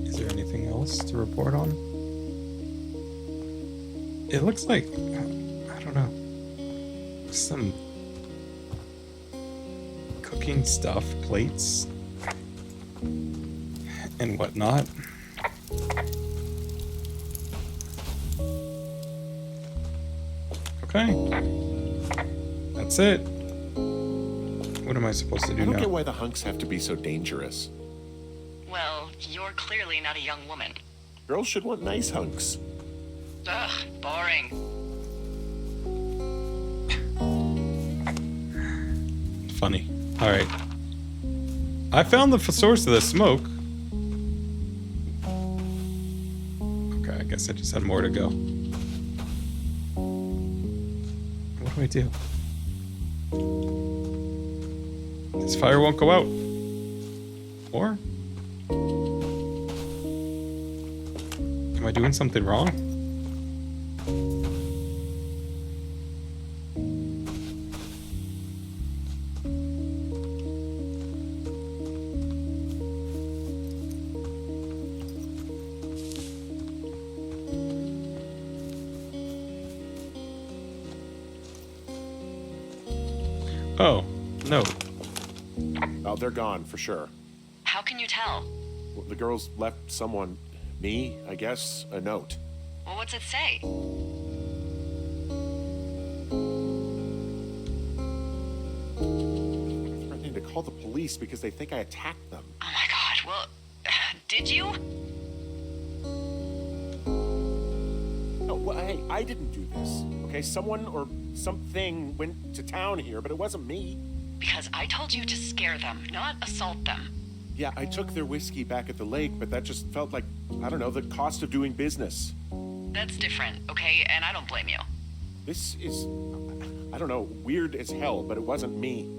Is there anything else to report on? It looks like, I don't know, some cooking stuff, plates, and whatnot. Okay. That's it. What am I supposed to do I don't now? get why the hunks have to be so dangerous. Well, you're clearly not a young woman. Girls should want nice hunks. Ugh, boring. Funny. All right. I found the source of the smoke. Okay, I guess I just had more to go. What do I do? This fire won't go out. Or? Am I doing something wrong? Oh, no. Oh, they're gone for sure. How can you tell? Well, the girls left someone, me, I guess, a note. Well, what's it say? Threatening to call the police because they think I attacked them. Oh my god, well, did you? No, well, hey, I didn't do this. Okay, someone or something went to town here, but it wasn't me. Because I told you to scare them, not assault them. Yeah, I took their whiskey back at the lake, but that just felt like, I don't know, the cost of doing business. That's different, okay? And I don't blame you. This is, I don't know, weird as hell, but it wasn't me.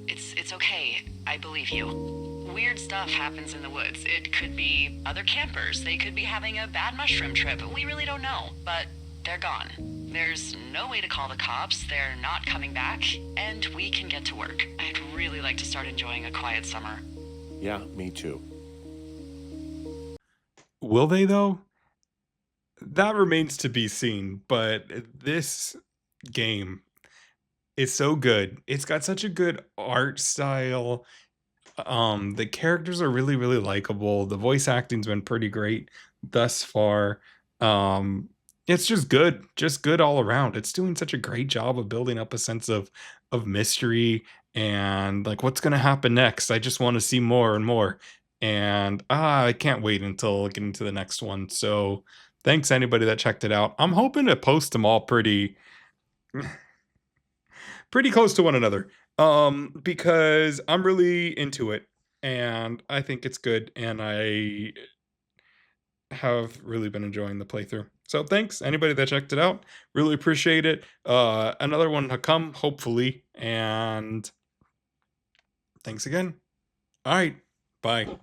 It's okay. I believe you. Weird stuff happens in the woods. It could be other campers. They could be having a bad mushroom trip. We really don't know. But they're gone. There's no way to call the cops. They're not coming back. And we can get to work. I'd really like to start enjoying a quiet summer. Yeah, me too. Will they, though? That remains to be seen, but this game is so good. It's got such a good art style. The characters are really, really likable. The voice acting's been pretty great thus far. It's just good all around. It's doing such a great job of building up a sense of mystery and like what's gonna happen next. I just want to see more and more. And I can't wait until getting to the next one. So thanks anybody that checked it out. I'm hoping to post them all pretty close to one another. Because I'm really into it and I think it's good and I have really been enjoying the playthrough. So thanks anybody that checked it out. Really appreciate it. Another one to come, hopefully. And thanks again. All right. Bye.